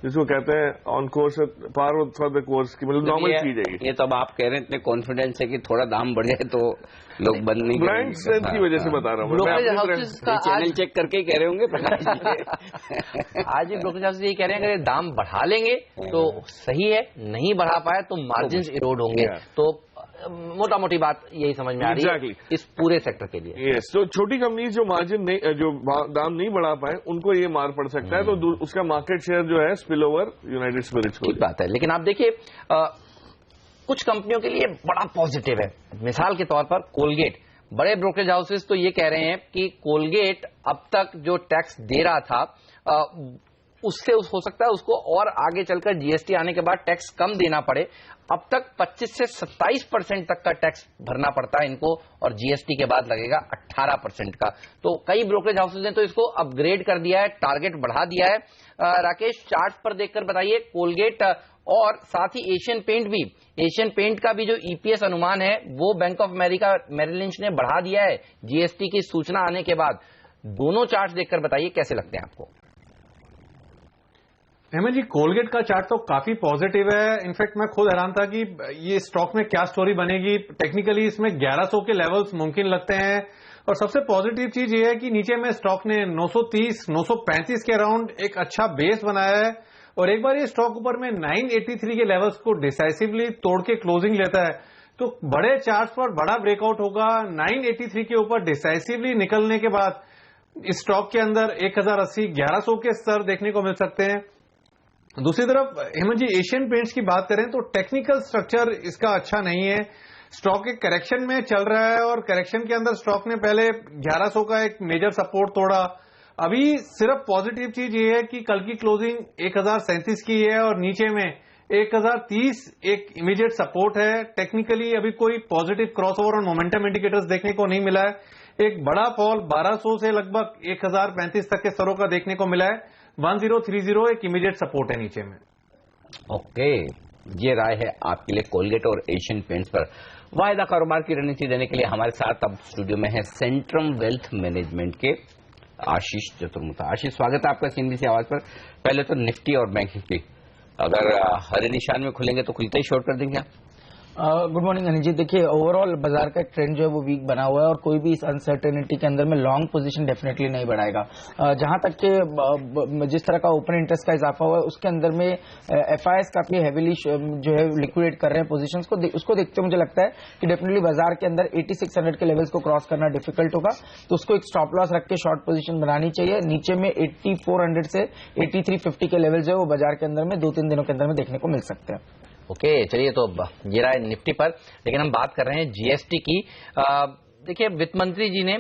S8: जिसको कहते हैं on course, par for the course की, मतलब नॉर्मल चीज है
S1: ये। तो अब आप कह रहे हैं इतने कॉन्फिडेंस है कि थोड़ा दाम बढ़ जाए तो लोग बंद नहीं,
S8: ब्रांड स्ट्रेंथ की वजह से बता रहा हूँ।
S1: चैनल चेक करके ही कह रहे होंगे प्रकाश जी।
S2: आज भी ब्रोकरेज हाउस यही कह रहे हैं अगर दाम बढ़ा लेंगे तो सही है, नहीं बढ़ा पाए तो मार्जिन इरोड होंगे। तो मोटा मोटी बात यही समझ में आ रही है इस पूरे सेक्टर के लिए।
S8: यस, तो छोटी कंपनी जो मार्जिन नहीं, जो दाम नहीं बढ़ा पाए उनको ये मार पड़ सकता है, तो उसका मार्केट शेयर जो है स्पिल ओवर यूनाइटेड स्पिरिट्स को।
S2: ठीक बात है, लेकिन आप देखिए कुछ कंपनियों के लिए बड़ा पॉजिटिव है। मिसाल के तौर पर कोलगेट, बड़े ब्रोकरेज हाउसेस तो ये कह रहे हैं कि कोलगेट अब तक जो टैक्स दे रहा था उससे हो सकता है उसको और आगे चलकर जीएसटी आने के बाद टैक्स कम देना पड़े। अब तक 25 से 27% तक का टैक्स भरना पड़ता है इनको और जीएसटी के बाद लगेगा 18% का। तो कई ब्रोकरेज हाउसेज ने तो इसको अपग्रेड कर दिया है, टारगेट बढ़ा दिया है। राकेश, चार्ट पर देखकर बताइए, कोलगेट और साथ ही एशियन पेंट भी, एशियन पेंट का भी जो ईपीएस अनुमान है वो Bank of America Merrill Lynch ने बढ़ा दिया है जीएसटी की सूचना आने के बाद। दोनों चार्ट देखकर बताइए कैसे लगते हैं आपको।
S9: हेमंत जी, कोलगेट का चार्ट तो काफी पॉजिटिव है। इनफैक्ट मैं खुद हैरान था कि ये स्टॉक में क्या स्टोरी बनेगी। टेक्निकली इसमें 1100 के लेवल्स मुमकिन लगते हैं और सबसे पॉजिटिव चीज ये है कि नीचे में स्टॉक ने 930, 935 के अराउंड एक अच्छा बेस बनाया है और एक बार ये स्टॉक ऊपर में 983 के लेवल्स को डिसाइसिवली तोड़ के क्लोजिंग लेता है तो बड़े चार्ट पर बड़ा ब्रेकआउट होगा। 983 के ऊपर डिसाइसिवली निकलने के बाद इस स्टॉक के अंदर 1080, 1100 के स्तर देखने को मिल सकते हैं। दूसरी तरफ हेमंत जी, एशियन पेंट्स की बात करें तो टेक्निकल स्ट्रक्चर इसका अच्छा नहीं है। स्टॉक एक करेक्शन में चल रहा है और करेक्शन के अंदर स्टॉक ने पहले 1100 का एक मेजर सपोर्ट तोड़ा। अभी सिर्फ पॉजिटिव चीज ये है कि कल की क्लोजिंग 1037 की है और नीचे में 1030 एक इमीडिएट सपोर्ट है। टेक्निकली अभी कोई पॉजिटिव क्रॉसओवर और मोमेंटम इंडिकेटर्स देखने को नहीं मिला है। एक बड़ा फॉल 1200 से लगभग 1035 तक के स्तरों का देखने को मिला है। 1030 एक इमीडिएट सपोर्ट है नीचे में।
S1: ओके, ये राय है आपके लिए कोलगेट और एशियन पेंट्स पर। वायदा कारोबार की रणनीति देने के लिए हमारे साथ अब स्टूडियो में है सेंट्रम वेल्थ मैनेजमेंट के आशीष चतुर्मुखी। आशीष, स्वागत है आपका सीएनबीसी आवाज पर। पहले तो निफ्टी और बैंक निफ्टी अगर हरे निशान में खुलेंगे तो खुलते ही शॉर्ट कर देंगे आप?
S11: Good morning Anil ji. देखिए, ओवरऑल बाजार का ट्रेंड जो है वो वीक बना हुआ है और कोई भी इस अनसर्टेनिटी के अंदर में लॉन्ग पोजीशन डेफिनेटली नहीं बढ़ाएगा। जहां तक के जिस तरह का ओपन इंटरेस्ट का इजाफा हुआ है उसके अंदर में एफआईएस काफी हेवीली जो है लिक्विडेट कर रहे हैं पोजीशंस को। उसको देखते हुए मुझे लगता है कि डेफिनेटली बाजार के अंदर 8600 के लेवल्स को क्रॉस करना डिफिकल्ट होगा, तो उसको एक स्टॉप लॉस रख के शॉर्ट पोजीशन बनानी चाहिए। नीचे में 8400 से 8350 के लेवल जो है वो बाजार के अंदर में 2-3 दिनों के अंदर में देखने को मिल सकते हैं।
S2: ओके, चलिए, तो ये रहा निफ्टी पर, लेकिन हम बात कर रहे हैं जीएसटी की। देखिए, वित्त मंत्री जी ने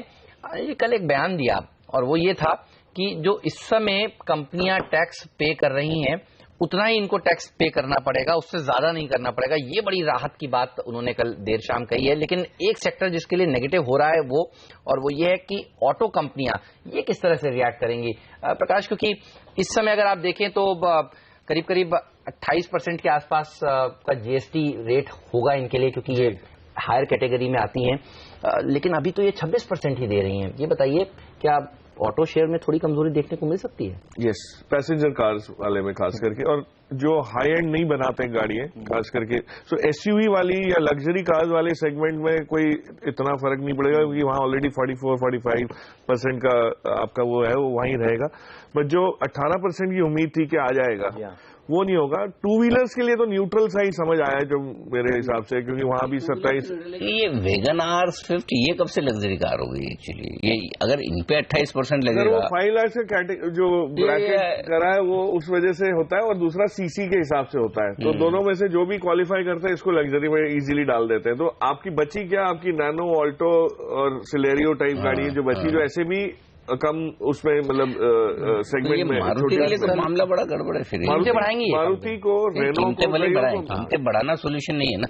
S2: कल एक बयान दिया और वो ये था कि जो इस समय कंपनियां टैक्स पे कर रही हैं उतना ही इनको टैक्स पे करना पड़ेगा, उससे ज्यादा नहीं करना पड़ेगा। ये बड़ी राहत की बात उन्होंने कल देर शाम कही है। लेकिन एक सेक्टर जिसके लिए नेगेटिव हो रहा है वो ये है कि ऑटो कंपनियां ये किस तरह से रिएक्ट करेंगी प्रकाश, क्योंकि इस समय अगर आप देखें तो करीब करीब 28% के आसपास का जीएसटी रेट होगा इनके लिए, क्योंकि ये हायर कैटेगरी में आती हैं। लेकिन अभी तो ये 26% ही दे रही हैं। ये बताइए, क्या ऑटो शेयर में थोड़ी कमजोरी देखने को मिल सकती है?
S8: यस, पैसेंजर कार्स वाले में खास करके, और जो हाई एंड नहीं बनाते गाड़ियां खास करके, सो एसयूवी वाली या लग्जरी कार्स वाले सेगमेंट में कोई इतना फर्क नहीं पड़ेगा क्योंकि वहां ऑलरेडी 44-45% का आपका वो है, वो वहीं रहेगा। बट जो 18% की उम्मीद थी कि आ जाएगा वो नहीं होगा। टू व्हीलर्स के लिए तो न्यूट्रल सा ही समझ आया जो मेरे हिसाब से, क्योंकि वहां भी 27।
S1: ये वेगन आर स्विफ्ट ये कब से लग्जरी कार हो गई एक्चुअली? ये अगर इन पे 28% लगेगा,
S8: वो 5 लाख से जो ब्रैकेट करा है वो उस वजह से होता है और दूसरा सीसी के हिसाब से होता है। तो दोनों में से जो भी क्वालिफाई करते हैं इसको लग्जरी में इजीली डाल देते हैं। तो आपकी बची क्या, आपकी नैनो, ऑल्टो और सिलेरियो टाइप गाड़ी जो बची, जो ऐसे भी कम उसमें मतलब सेगमेंट में
S1: मारुति के लिए तो मामला बड़ा गड़बड़ है। फिर
S2: कीमतें बढ़ाएंगी,
S8: मारुति को रेनो को
S1: कीमतें बढ़ाना सोल्यूशन नहीं है ना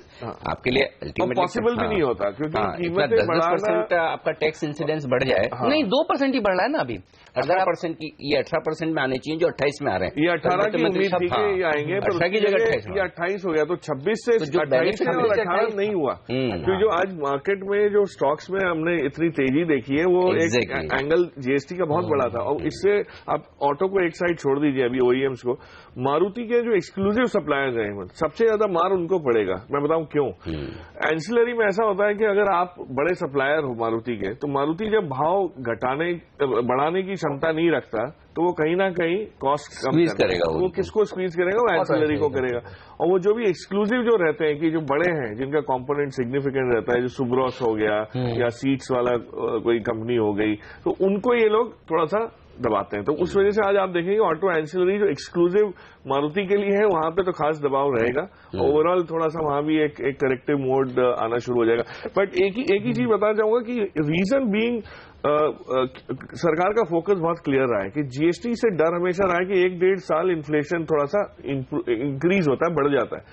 S1: आपके लिए, अल्टीमेटली
S8: पॉसिबल भी नहीं होता, क्योंकि कीमतें
S1: 10% आपका टैक्स इंसिडेंस बढ़ जाए।
S2: नहीं 2% ही बढ़ रहा है ना अभी,
S1: 18% की, ये 18% में आने चाहिए जो 28 में आ रहे हैं।
S8: ये 18 की उम्मीद थी कि ये आएंगे, पर
S1: 18 की जगह 28
S8: ये 28 हो गया, तो 26 से 28 और 18 नहीं हुआ। क्योंकि जो आज मार्केट में जो स्टॉक्स में हमने इतनी तेजी देखी है वो एक एंगल जीएसटी का बहुत बड़ा था। और इससे आप ऑटो को एक साइड छोड़ दीजिए, अभी ओईएम्स को, मारुति के जो एक्सक्लूसिव सप्लायर्स हैं सबसे ज्यादा मार उनको पड़ेगा। मैं बताऊं क्यों। एंसिलरी में ऐसा होता है कि अगर आप बड़े सप्लायर हो मारुति के, तो मारुति जब भाव बढ़ाने की क्षमता नहीं रखता तो वो कहीं ना कहीं कॉस्ट कम करेगा। वो किसको स्क्वीज करेगा? वो एंसिलरी को करेगा। और वो जो भी एक्सक्लूसिव जो रहते हैं कि जो बड़े हैं जिनका कंपोनेंट सिग्निफिकेंट रहता है, जो सुब्रोस हो गया या सीट्स वाला कोई कंपनी हो गई, तो उनको ये लोग थोड़ा सा दबाते हैं। तो उस वजह से आज आप देखेंगे ऑटो एंसिलरी जो एक्सक्लूसिव मारुति के लिए है वहां पे तो खास दबाव रहेगा। ओवरऑल थोड़ा सा वहां भी एक करेक्टिव मोड आना शुरू हो जाएगा। बट एक ही चीज बताना चाहूंगा कि रीजन बीइंग सरकार का फोकस बहुत क्लियर रहा है कि जीएसटी से डर हमेशा रहा है कि 1-1.5 साल इन्फ्लेशन थोड़ा सा इंक्रीज होता है, बढ़ जाता है।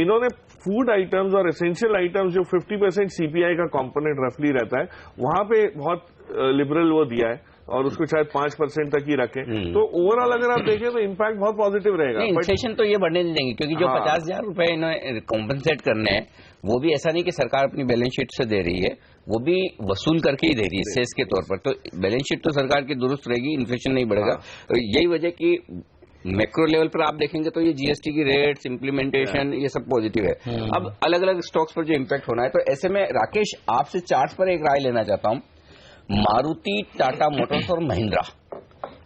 S8: इन्होंने फूड आइटम्स और एसेंशियल आइटम्स जो 50% सीपीआई का कंपोनेंट रफली रहता है वहां पे बहुत लिबरल वो दिया है और उसको शायद 5% तक ही रखें। तो ओवरऑल अगर आप देखें तो इम्पैक्ट बहुत पॉजिटिव रहेगा।
S1: इन्फ्लेशन तो ये बढ़ने नहीं देंगे, क्योंकि जो 50,000 रुपए इन्हें कॉम्पनसेट करने हैं वो भी ऐसा नहीं कि सरकार अपनी बैलेंस शीट से दे रही है, वो भी वसूल करके ही दे रही है सेस के तौर पर। तो बैलेंस शीट तो सरकार की दुरुस्त रहेगी, इन्फ्लेशन नहीं बढ़ेगा। यही वजह की मैक्रो लेवल पर आप देखेंगे तो ये जीएसटी की रेट्स, इम्प्लीमेंटेशन, ये सब पॉजिटिव है। अब अलग अलग स्टॉक्स पर जो इम्पैक्ट होना है, तो ऐसे में राकेश आपसे चार्ट पर एक राय लेना चाहता हूं। मारुति, टाटा मोटर्स और महिंद्रा,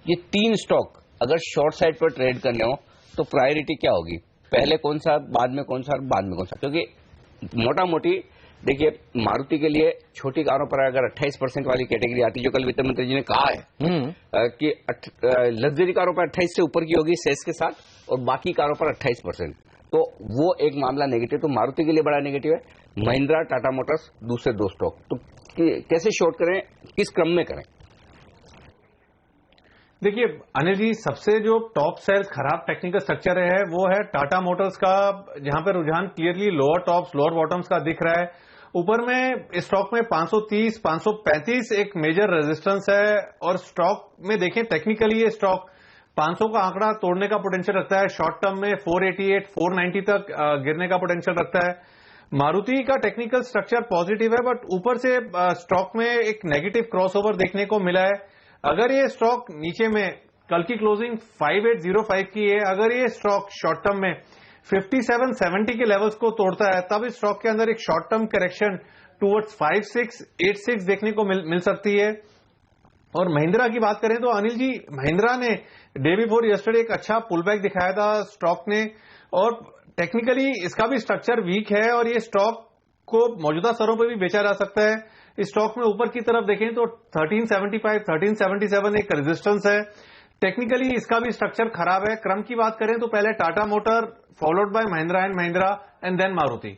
S1: ये 3 स्टॉक अगर शॉर्ट साइड पर ट्रेड करने हो तो प्रायोरिटी क्या होगी? पहले कौन सा, बाद में कौन सा, बाद में कौन सा? क्योंकि मोटा मोटी देखिए मारुति के लिए छोटी कारों पर अगर 28% वाली कैटेगरी आती है, जो कल वित्त मंत्री जी ने कहा है कि लग्जरी कारों पर 28 से ऊपर की होगी सेस के साथ, और बाकी कारों पर 28%, तो वो एक मामला नेगेटिव। तो मारुति के लिए बड़ा नेगेटिव है। महिंद्रा, टाटा मोटर्स दूसरे 2 स्टॉक, तो कैसे शॉर्ट करें, किस क्रम में करें?
S9: देखिए अनिल जी, सबसे जो टॉप सेल्स खराब टेक्निकल स्ट्रक्चर है वो है टाटा मोटर्स का, जहां पे रुझान clearly lower tops lower bottoms का दिख रहा है। ऊपर में स्टॉक में 530, 535 एक मेजर रेजिस्टेंस है, और स्टॉक में देखें टेक्निकली ये स्टॉक 500 का आंकड़ा तोड़ने का पोटेंशियल रखता है। शॉर्ट टर्म में 488, 490 तक गिरने का पोटेंशियल रखता है। मारुति का टेक्निकल स्ट्रक्चर पॉजिटिव है, बट ऊपर से स्टॉक में एक नेगेटिव क्रॉसओवर देखने को मिला है। अगर ये स्टॉक नीचे में, कल की क्लोजिंग 5805 की है, अगर ये स्टॉक शॉर्ट टर्म में 5770 के लेवल्स को तोड़ता है, तब इस स्टॉक के अंदर एक शॉर्ट टर्म करेक्शन टुवर्ड्स 5686 देखने को मिल सकती है। और महिंद्रा की बात करें तो अनिल जी, महिंद्रा ने डे बिफोर यस्टरडे एक अच्छा पुल बैक दिखाया था स्टॉक ने, और टेक्निकली इसका भी स्ट्रक्चर वीक है, और ये स्टॉक को मौजूदा स्तरों पर भी बेचा जा सकता है। इस स्टॉक में ऊपर की तरफ देखें तो 1375, 1377 एक रेजिस्टेंस है। टेक्निकली इसका भी स्ट्रक्चर खराब है। क्रम की बात करें तो पहले Tata motor, followed by Mahindra and then Maruti.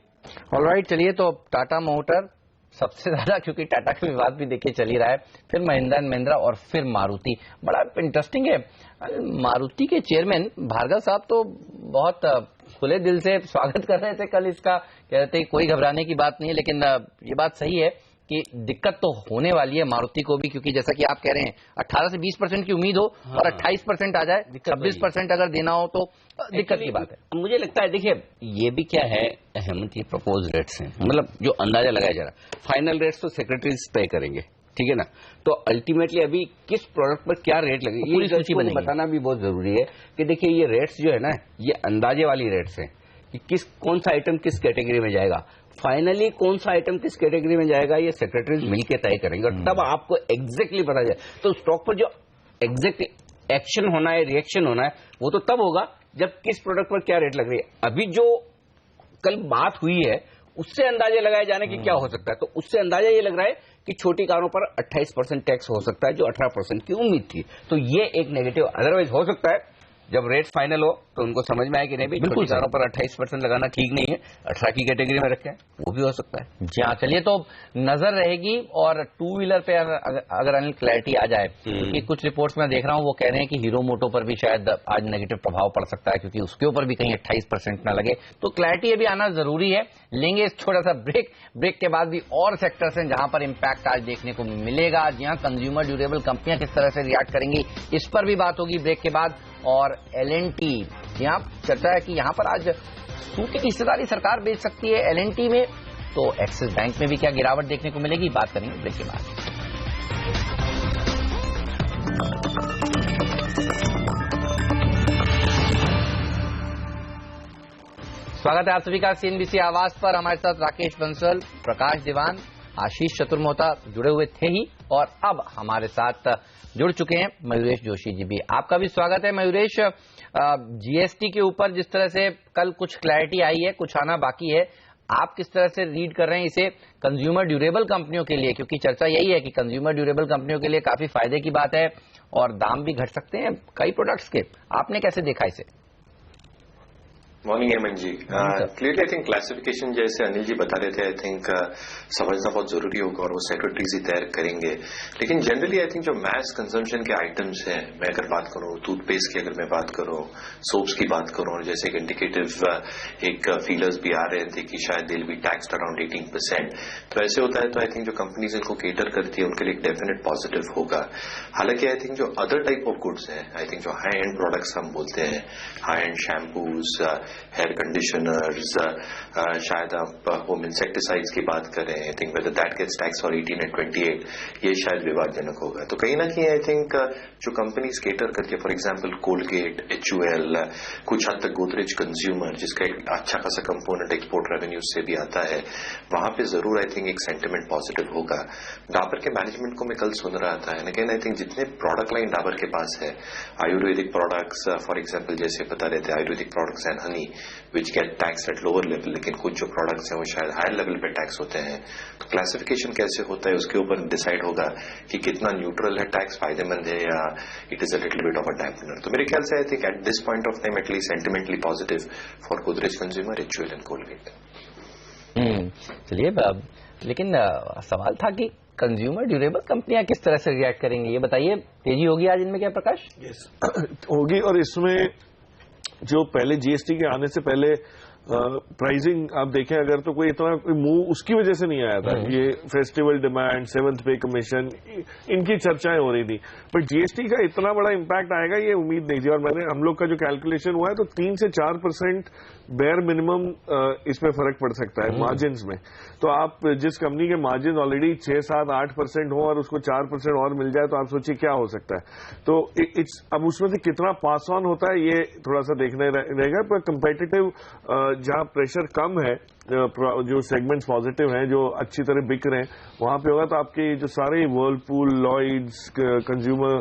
S2: All right, चलिए तो टाटा मोटर सबसे ज्यादा, क्योंकि टाटा का विवाद भी देखिए चल ही रहा है, फिर महिंद्रा और फिर मारुति। बड़ा इंटरेस्टिंग है। मारुति के चेयरमैन भार्गव साहब तो बहुत खुले दिल से स्वागत कर रहे थे कल इसका, कह रहे थे कोई घबराने की बात नहीं है। लेकिन ये बात सही है कि दिक्कत तो होने वाली है मारुति को भी, क्योंकि जैसा कि आप कह रहे हैं 18 से 20% की उम्मीद हो और 28% आ जाए, 26% अगर देना हो तो दिक्कत की बात है।
S1: मुझे लगता है देखिए ये भी क्या है, अहमद, ये प्रपोज रेट्स हैं, मतलब जो अंदाजा लगाया जा रहा है, फाइनल रेट्स तो सेक्रेटरीज तय करेंगे, ठीक है ना। तो अल्टीमेटली अभी किस प्रोडक्ट पर क्या रेट लगेगी ये सूची बताना भी बहुत जरूरी है। कि देखिए ये रेट्स जो है ना, ये अंदाजे वाली रेट्स हैं कि कौन सा आइटम किस कैटेगरी में जाएगा। फाइनली कौन सा आइटम किस कैटेगरी में जाएगा ये सेक्रेटरीज मिलकर तय करेंगे, और तब आपको एग्जैक्टली पता जाए। तो स्टॉक पर जो एग्जैक्ट एक्शन होना है, रिएक्शन होना है, वो तो तब होगा जब किस प्रोडक्ट पर क्या रेट लग रही है। अभी जो कल बात हुई है उससे अंदाजे लगाए जाने की क्या हो सकता है, तो उससे अंदाजा ये लग रहा है कि छोटी कारों पर 28% टैक्स हो सकता है, जो 18% की उम्मीद थी। तो ये एक नेगेटिव, अदरवाइज हो सकता है जब रेट फाइनल हो तो उनको समझ में आया कि नहीं भाई छोटी कारों पर 28% लगाना ठीक नहीं है, 18 की कैटेगरी में रखें, वो भी हो सकता है।
S2: जी हाँ, चलिए तो नजर रहेगी। और टू व्हीलर पे अगर अनिल क्लैरिटी आ जाए, क्योंकि कुछ रिपोर्ट्स में देख रहा हूँ वो कह रहे हैं कि हीरो मोटो पर भी शायद आज नेगेटिव प्रभाव पड़ सकता है, क्योंकि उसके ऊपर भी कहीं 28% ना लगे। तो क्लैरिटी अभी आना जरूरी है। लेंगे इस छोटा सा ब्रेक के बाद भी और सेक्टर्स हैं जहां पर इंपैक्ट आज देखने को मिलेगा। जी हाँ, कंज्यूमर ड्यूरेबल कंपनियां किस तरह से रिएक्ट करेंगी, इस पर भी बात होगी ब्रेक के बाद। और L&T, जी हाँ, चर्चा है कि यहां पर आज सूट की हिस्सेदारी सरकार बेच सकती है L&T में, तो एक्सिस बैंक में भी क्या गिरावट देखने को मिलेगी, बात करेंगे ब्रेक के बाद। स्वागत है आप सभी का CNBC आवाज पर। हमारे साथ राकेश बंसल, प्रकाश दीवान, आशीष चतुर्मोहता जुड़े हुए थे ही, और अब हमारे साथ जुड़ चुके हैं मयूरेश जोशी जी भी। आपका भी स्वागत है मयूरेश। GST के ऊपर जिस तरह से कल कुछ क्लैरिटी आई है, कुछ आना बाकी है, आप किस तरह से रीड कर रहे हैं इसे कंज्यूमर ड्यूरेबल कंपनियों के लिए, क्योंकि चर्चा यही है कि कंज्यूमर ड्यूरेबल कंपनियों के लिए काफी फायदे की बात है और दाम भी घट सकते हैं कई प्रोडक्ट्स के। आपने कैसे देखा इसे?
S12: Morning Hemant ji. Clearly I think classification जैसे अनिल जी बता रहे थे, आई थिंक समझना बहुत जरूरी होगा और वो सेक्रेटरीज ही तैयार करेंगे। लेकिन जनरली आई थिंक जो मैस कंजम्पशन के आइटम्स हैं, मैं अगर बात करूं टूथपेस्ट की, अगर मैं बात करूं सोप्स की बात करूं, और जैसे एक इंडिकेटिव एक फीलर्स भी आ रहे थे कि शायद दिल बी टैक्स्ड अराउंड 18%, तो ऐसे होता है तो आई थिंक जो कंपनीज इनको केटर करती है उनके लिए एक डेफिनेट पॉजिटिव होगा। हालांकि आई थिंक जो अदर टाइप ऑफ गुड्स हैं, आई थिंक जो हाई एंड प्रोडक्ट्स हम बोलते हैं, high end shampoos, hair conditioners, शायद आप होम इंसेक्टिसाइड्स की बात करें, I think whether that gets tax for 18 and 28, ये शायद विवादजनक होगा। तो कहीं ना कहीं आई थिंक जो कंपनीज केटर करती है, फॉर एग्जांपल कोलगेट, HUL, कुछ हद तक गोदरेज कंज्यूमर, जिसका एक अच्छा खासा कंपोनेंट एक्सपोर्ट रेवेन्यूज से भी आता है, वहां पे जरूर आई थिंक एक सेंटिमेंट पॉजिटिव होगा। डाबर के मैनेजमेंट को मैं कल सुन रहा था, एंड अगेन आई थिंक जितने प्रोडक्ट लाइन डाबर के पास है, आयुर्वेदिक प्रोडक्ट्स फॉर एग्जाम्पल जैसे बता रहे थे Ayurvedic products and honey which get tax at lower level, लेकिन कुछ जो प्रोडक्ट्स हैं वो शायद हायर लेवल पे टैक्स होते हैं। तो क्लासिफिकेशन कैसे होता है उसके ऊपर डिसाइड होगा कि कितना न्यूट्रल है टैक्स, फायदेमंद है, या it is a little bit of a dampener. तो मेरे ख्याल से I think eight this point of time at least sentimentally positive for Godrej consumer, HUL and Colgate.
S2: चलिए, लेकिन सवाल था कि कंज्यूमर ड्यूरेबल कंपनियां किस तरह से रिएक्ट करेंगी, ये बताइए। तेजी होगी आज इनमें क्या प्रकाश?
S8: होगी, और इसमें जो पहले GST के आने से पहले प्राइसिंग आप देखें अगर, तो कोई इतना मूव उसकी वजह से नहीं आया था। ये फेस्टिवल डिमांड, 7th पे कमीशन, इनकी चर्चाएं हो रही थी, पर GST का इतना बड़ा इंपैक्ट आएगा ये उम्मीद नहीं थी। और हम लोग का जो कैलकुलेशन हुआ है तो 3 से 4% बेयर मिनिमम इसमें फर्क पड़ सकता है मार्जिन में। तो आप जिस कंपनी के मार्जिन ऑलरेडी 6, 7, 8% हो और उसको 4% और मिल जाए, तो आप सोचिए क्या हो सकता है। तो अब उसमें से कितना पास ऑन होता है ये थोड़ा सा देखना रहेगा। पर कंपेटिटिव जहां प्रेशर कम है, जो सेगमेंट्स पॉजिटिव हैं, जो अच्छी तरह बिक रहे हैं, वहां पे होगा। तो आपके जो सारे Whirlpool, Lloyds, consumer,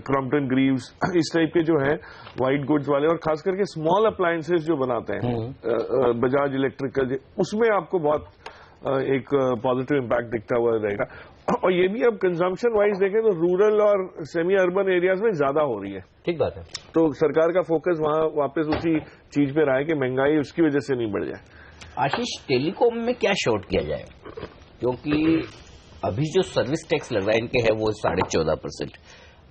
S8: Crompton Greaves, इस टाइप के जो है वाइट गुड्स वाले, और खास करके स्मॉल अप्लायंसेस जो बनाते हैं, बजाज इलेक्ट्रिकल, उसमें आपको बहुत एक पॉजिटिव इंपैक्ट दिखता हुआ रहेगा। और ये भी अब कंजम्पशन वाइज देखें तो रूरल और सेमी अर्बन एरियाज में ज्यादा हो रही है।
S2: ठीक बात है।
S8: तो सरकार का फोकस वहां वापस उसी चीज पे रहा है कि महंगाई उसकी वजह से नहीं बढ़ जाए।
S1: आशीष, टेलीकॉम में क्या शॉर्ट किया जाए, क्योंकि अभी जो सर्विस टैक्स लग रहा है इनके है वो 14.5%,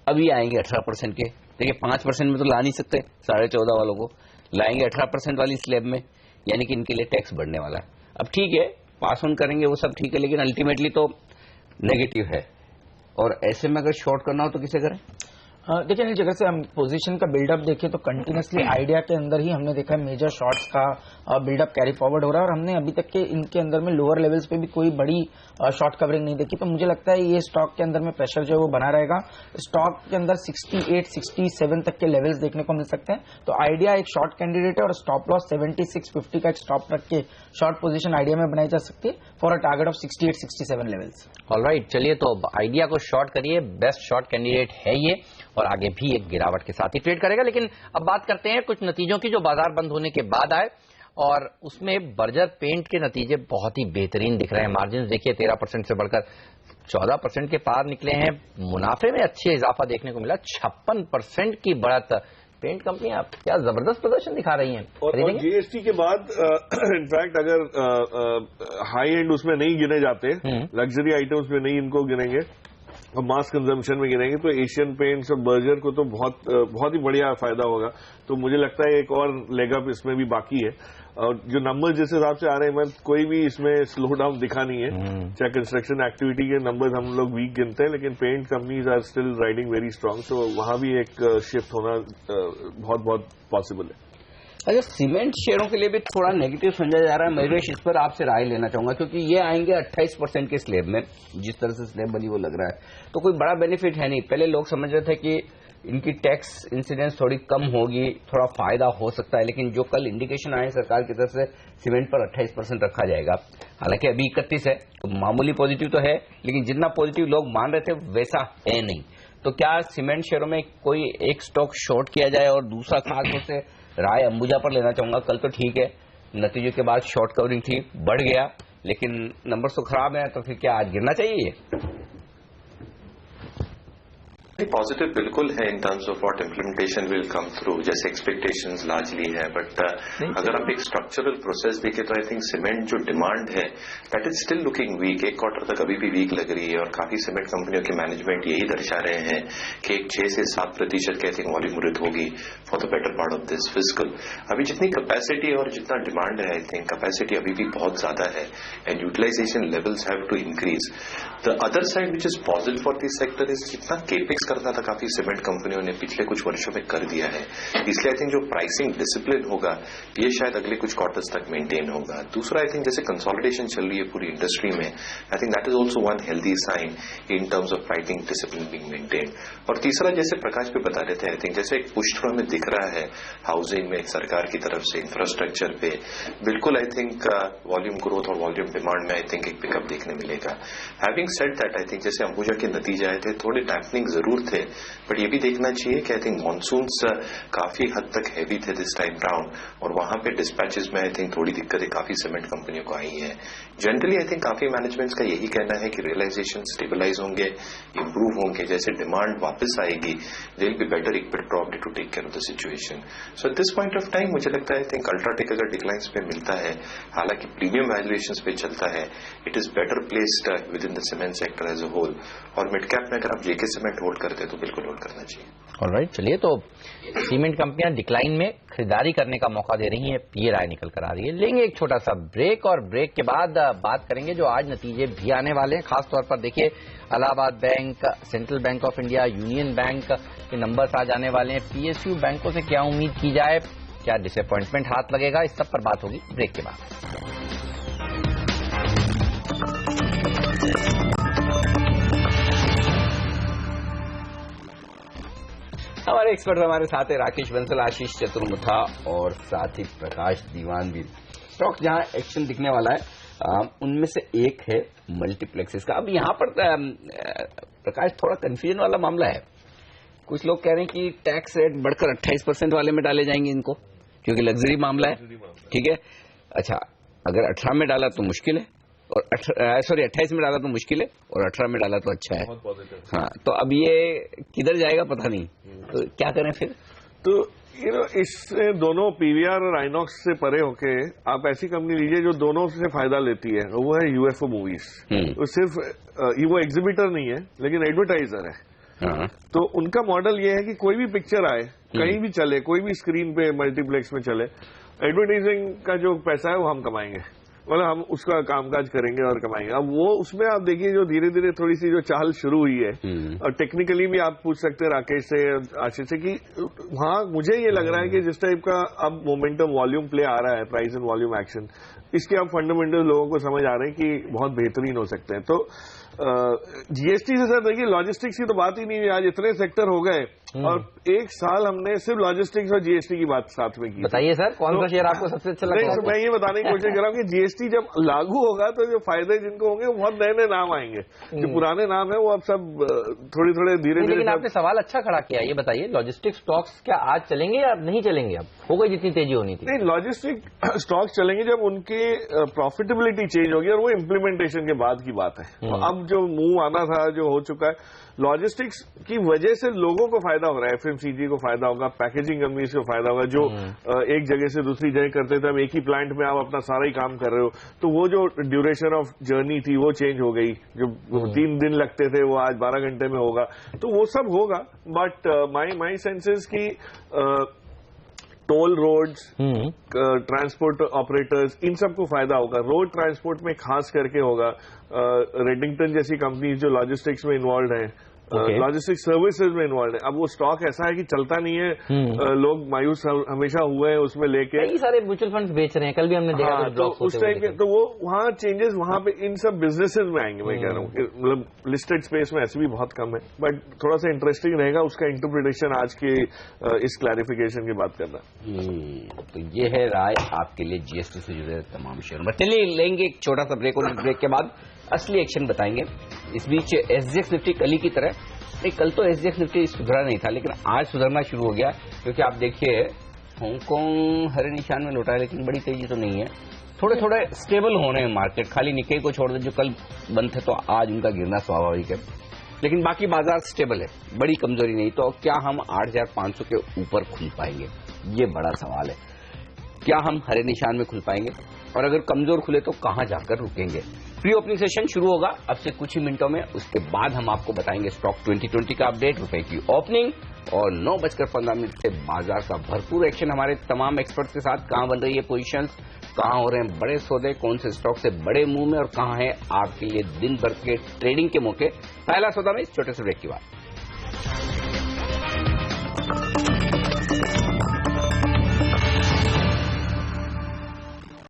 S1: अभी आएंगे 18% के। देखिए 5% में तो ला नहीं सकते, 14.5 वालों को लाएंगे 18% वाली स्लैब में, यानी कि इनके लिए टैक्स बढ़ने वाला है। अब ठीक है, पास ऑन करेंगे वो सब ठीक है, लेकिन अल्टीमेटली तो नेगेटिव है, और ऐसे में अगर शॉर्ट करना हो तो किसे करें?
S11: देखिए, इस जगह से हम पोजीशन का बिल्डअप देखें तो कंटिन्यूसली आइडिया के अंदर ही हमने देखा है मेजर शॉर्ट्स का बिल्डअप कैरी फॉरवर्ड हो रहा है, और हमने अभी तक के इनके अंदर में लोअर लेवल्स पे भी कोई बड़ी शॉर्ट कवरिंग नहीं देखी। तो मुझे लगता है ये स्टॉक के अंदर में प्रेशर जो है वो बना रहेगा। स्टॉक के अंदर 68, 67 तक के लेवल्स देखने को मिल सकते हैं। तो आइडिया एक शॉर्ट कैंडिडेट है, और स्टॉप लॉस 76.50 का एक स्टॉप रख के शॉर्ट पोजीशन आइडिया में बनाई जा सकती है for a target of 68, 67 levels.
S2: Alright, चलिए तो आइडिया को शॉर्ट करिए, बेस्ट शॉर्ट कैंडिडेट है ये, और आगे भी एक गिरावट के साथ ही ट्रेड करेगा। लेकिन अब बात करते हैं कुछ नतीजों की जो बाजार बंद होने के बाद आए, और उसमें बर्जर पेंट के नतीजे बहुत ही बेहतरीन दिख रहे हैं। मार्जिन देखिए 13% से बढ़कर 14% के पार निकले हैं। मुनाफे में अच्छे इजाफा देखने को मिला, 56% की बढ़त पेंट कंपनियां क्या जबरदस्त प्रदर्शन दिखा रही हैं।
S8: और जीएसटी के बाद इनफैक्ट अगर हाई एंड उसमें नहीं गिने जाते, लग्जरी आइटम्स में नहीं इनको गिनेंगे और मास कंजम्पशन में गिनेंगे, तो एशियन पेंट्स और बर्जर को तो बहुत ही बढ़िया फायदा होगा। तो मुझे लगता है एक और लेग अप इसमें भी बाकी है। और जो नंबर्स जिस हिसाब से आ रहे हैं, कोई भी इसमें स्लो डाउन दिखा नहीं है। चाहे कंस्ट्रक्शन एक्टिविटी के नंबर्स हम लोग वीक गिनते हैं, लेकिन paint companies are still riding very strong, तो वहां भी एक शिफ्ट होना बहुत पॉसिबल है।
S1: अच्छा, सीमेंट शेयरों के लिए भी थोड़ा नेगेटिव समझा जा रहा है। मयूरेश, इस पर आपसे राय लेना चाहूंगा, क्योंकि ये आएंगे 28% के स्लैब में, जिस तरह से स्लैब बनी वो लग रहा है, तो कोई बड़ा बेनिफिट है नहीं। पहले लोग समझ रहे थे कि इनकी टैक्स इंसिडेंस थोड़ी कम होगी, थोड़ा फायदा हो सकता है, लेकिन जो कल इंडिकेशन आए सरकार की तरफ से, सीमेंट पर 28% रखा जाएगा। हालांकि अभी 31 है, तो मामूली पॉजिटिव तो है, लेकिन जितना पॉजिटिव लोग मान रहे थे वैसा है नहीं। तो क्या सीमेंट शेयरों में कोई एक स्टॉक शॉर्ट किया जाए? और दूसरा खासतौर से राय अंबुजा पर लेना चाहूंगा। कल तो ठीक है, नतीजों के बाद शॉर्ट कवरिंग थी, बढ़ गया, लेकिन नंबर तो खराब है, तो फिर क्या आज गिरना चाहिए?
S12: पॉजिटिव बिल्कुल है in terms of what implementation will come through, जैसे एक्सपेक्टेशंस लार्जली है। बट अगर आप एक स्ट्रक्चरल प्रोसेस देखें तो आई थिंक सीमेंट जो डिमांड है that is still looking weak. एक क्वार्टर तक अभी भी वीक लग रही है, और काफी सीमेंट कंपनियों के मैनेजमेंट यही दर्शा रहे हैं कि एक 6 से 7% की आई थिंक वॉल्यूम वृद्धि होगी for the better part of this fiscal. अभी जितनी कैपेसिटी और जितना डिमांड है, आई थिंक कैपेसिटी अभी भी बहुत ज्यादा है, and utilization levels have to increase. The other side which is positive for this sector is जितना केपेक्स करना था काफी सीमेंट कंपनियों ने पिछले कुछ वर्षों में कर दिया है, इसलिए आई थिंक जो प्राइसिंग डिसिप्लिन होगा ये शायद अगले कुछ क्वार्टर्स तक मेंटेन होगा। दूसरा, आई थिंक जैसे कंसोलिडेशन चल रही है पूरी इंडस्ट्री में, I think that is also one healthy sign in terms of pricing discipline being maintain. और तीसरा, जैसे प्रकाश भी बता रहे थे, आई थिंक जैसे एक पुश हमें दिख रहा है हाउसिंग में सरकार की तरफ से, इंफ्रास्ट्रक्चर पे बिल्कुल आई थिंक वॉल्यूम ग्रोथ और वॉल्यूम डिमांड में आई थिंक एक पिकअप देखने मिलेगा। Having said that, I think जैसे अंबुजा के नतीजे आए थे, थोड़े डैम्पनिंग जरूर थे, बट ये भी देखना चाहिए कि आई थिंक मानसून्स काफी हद तक हैवी थे दिस टाइम राउंड, और वहां पे डिस्पैचेस में आई थिंक थोड़ी दिक्कतें काफी सीमेंट कंपनियों को आई हैं। जनरली आई थिंक काफी मैनेजमेंट्स का यही कहना है कि रियलाइजेशन स्टेबलाइज होंगे, इंप्रूव होंगे, जैसे डिमांड वापस आएगी they will be better equipped probably to take care of the situation. So at this point of time मुझे लगता है आई थिंक अल्ट्राटेक अगर डिक्लाइंस पे मिलता है, हालांकि प्रीमियम वैल्यूएशंस पे चलता है, it is better placed within the cement sector as a whole. और मिड कैप में अगर आप जेके सीमेंट होल्ड करते हैं तो बिल्कुल होल्ड करना चाहिए।
S2: ऑलराइट, चलिए, तो सीमेंट कंपनियां डिक्लाइन में खरीदारी करने का मौका दे रही हैं, ये राय निकल कर आ रही है। लेंगे एक छोटा सा ब्रेक, और ब्रेक के बाद बात करेंगे जो आज नतीजे भी आने वाले हैं। खासतौर पर देखिए, Allahabad bank, central bank of India, union bank के नंबर्स आज आने वाले हैं। पीएसयू बैंकों से क्या उम्मीद की जाए, क्या डिसअपॉइंटमेंट हाथ लगेगा, इस सब पर बात होगी ब्रेक के बाद।
S1: हमारे एक्सपर्ट हमारे साथ है राकेश बंसल, आशीष चतुर्मुथा और साथ ही प्रकाश दीवान भी। स्टॉक जहां एक्शन दिखने वाला है उनमें से एक है मल्टीप्लेक्सेस का। अब यहां पर प्रकाश थोड़ा कंफ्यूजन वाला मामला है। कुछ लोग कह रहे हैं कि टैक्स रेट बढ़कर 28% वाले में डाले जाएंगे इनको, क्योंकि लग्जरी मामला है, ठीक है। अच्छा, अगर 18 में डाला तो मुश्किल है, और 28 में डाला तो मुश्किल है, और 18 में डाला तो अच्छा है। हाँ, तो अब ये किधर जाएगा पता नहीं, तो क्या करें फिर?
S8: तो इससे दोनों पीवीआर और आइनॉक्स से परे होके आप ऐसी कंपनी लीजिए जो दोनों से फायदा लेती है, वो है यूएफओ मूवीज। वो सिर्फ वो एग्जिबिटर नहीं है, लेकिन एडवर्टाइजर है। तो उनका मॉडल ये है कि कोई भी पिक्चर आए, कहीं भी चले, कोई भी स्क्रीन पे मल्टीप्लेक्स में चले, एडवर्टाइजिंग का जो पैसा है वो हम कमाएंगे, मतलब हम उसका कामकाज करेंगे और कमाएंगे। अब वो उसमें आप देखिए जो धीरे धीरे थोड़ी सी जो चाल शुरू हुई है, और टेक्निकली भी आप पूछ सकते हैं राकेश से, आशीष से, कि हाँ मुझे ये लग रहा है कि जिस टाइप का अब मोमेंटम वॉल्यूम प्ले आ रहा है, प्राइस एंड वॉल्यूम एक्शन, इसके अब फंडामेंटल लोगों को समझ आ रहे हैं कि बहुत बेहतरीन हो सकते हैं। तो जीएसटी से सर देखिए, लॉजिस्टिक्स की तो बात ही नहीं है, आज इतने सेक्टर हो गए, और एक साल हमने सिर्फ लॉजिस्टिक्स और जीएसटी की बात साथ में की।
S2: बताइए सर, कौन सा शेयर आपको सबसे अच्छा लगा?
S8: मैं ये बताने की कोशिश कर रहा हूँ कि जीएसटी जब लागू होगा तो जो फायदे जिनको होंगे वो बहुत नए नए नाम आएंगे, जो पुराने नाम है वो अब सब थोड़े थोड़े धीरे धीरे।
S2: लेकिन आपने सवाल अच्छा खड़ा किया, ये बताइए लॉजिस्टिक स्टॉक्स क्या आज चलेंगे या नहीं चलेंगे? अब हो गई जितनी तेजी होनी थी।
S8: नहीं, लॉजिस्टिक स्टॉक्स चलेंगे जब उनकी प्रॉफिटेबिलिटी चेंज होगी, और वो इम्प्लीमेंटेशन के बाद की बात है। अब जो मूव आना था जो हो चुका है। लॉजिस्टिक्स की वजह से लोगों को फायदा हो रहा है, एफएमसीजी को फायदा होगा, पैकेजिंग कंपनीज को फायदा होगा, जो एक जगह से दूसरी जगह करते थे, अब एक ही प्लांट में आप अपना सारा ही काम कर रहे हो, तो वो जो ड्यूरेशन ऑफ जर्नी थी वो चेंज हो गई। जो 3 दिन लगते थे वो आज 12 घंटे में होगा, तो वो सब होगा। बट माई सेंसेस की टोल रोड्स, ट्रांसपोर्ट ऑपरेटर्स, इन सबको फायदा होगा। रोड ट्रांसपोर्ट में खास करके होगा। रेडिंगटन जैसी कंपनीज जो लॉजिस्टिक्स में इन्वॉल्व हैं, लॉजिस्टिक सर्विसेज में इन्वॉल्व है, अब वो स्टॉक ऐसा है कि चलता नहीं है, लोग मायूस हमेशा हुए हैं उसमें लेके।
S2: कई सारे म्यूचुअल फंड बेच रहे हैं, कल भी हमने देखा।
S8: हाँ, तो उस टाइम के तो वो वहाँ चेंजेस वहाँ पे इन सब बिजनेसेस में आएंगे। मैं कह रहा हूँ मतलब लिस्टेड स्पेस में ऐसे भी बहुत कम है, बट थोड़ा सा इंटरेस्टिंग रहेगा उसका इंटरप्रिटेशन आज के इस क्लैरिफिकेशन की बात करना।
S1: तो ये है राय आपके लिए जीएसटी से जुड़े तमाम शेयर। चलिए लेंगे एक छोटा सा ब्रेक, और ब्रेक के बाद असली एक्शन बताएंगे। इस बीच एसजीएक्स निफ्टी कल की तरह नहीं, कल तो एसजीएक्स निफ्टी सुधरा नहीं था, लेकिन आज सुधरना शुरू हो गया, क्योंकि आप देखिए हांगकांग हरे निशान में लौटा है, लेकिन बड़ी तेजी तो नहीं है। थोड़े थोड़े स्टेबल हो रहे हैं मार्केट, खाली निक्केई को छोड़ दे जो कल बंद थे, तो आज उनका गिरना स्वाभाविक है, लेकिन बाकी बाजार स्टेबल है, बड़ी कमजोरी नहीं। तो क्या हम 8,500 के ऊपर खुल पाएंगे, ये बड़ा सवाल है। क्या हम हरे निशान में खुल पाएंगे, और अगर कमजोर खुले तो कहां जाकर रुकेंगे। प्री ओपनिंग सेशन शुरू होगा अब से कुछ ही मिनटों में, उसके बाद हम आपको बताएंगे स्टॉक 2020 का अपडेट, रुपए की ओपनिंग, और 9:15 से बाजार का भरपूर एक्शन हमारे तमाम एक्सपर्ट्स के साथ। कहां बन रही है पोजीशंस, कहां हो रहे हैं बड़े सौदे, कौन से स्टॉक से बड़े मूव में, और कहां है आपके लिए दिन भर के ट्रेडिंग के मौके। पहला सौदा में इस छोटे से ब्रेक की बात।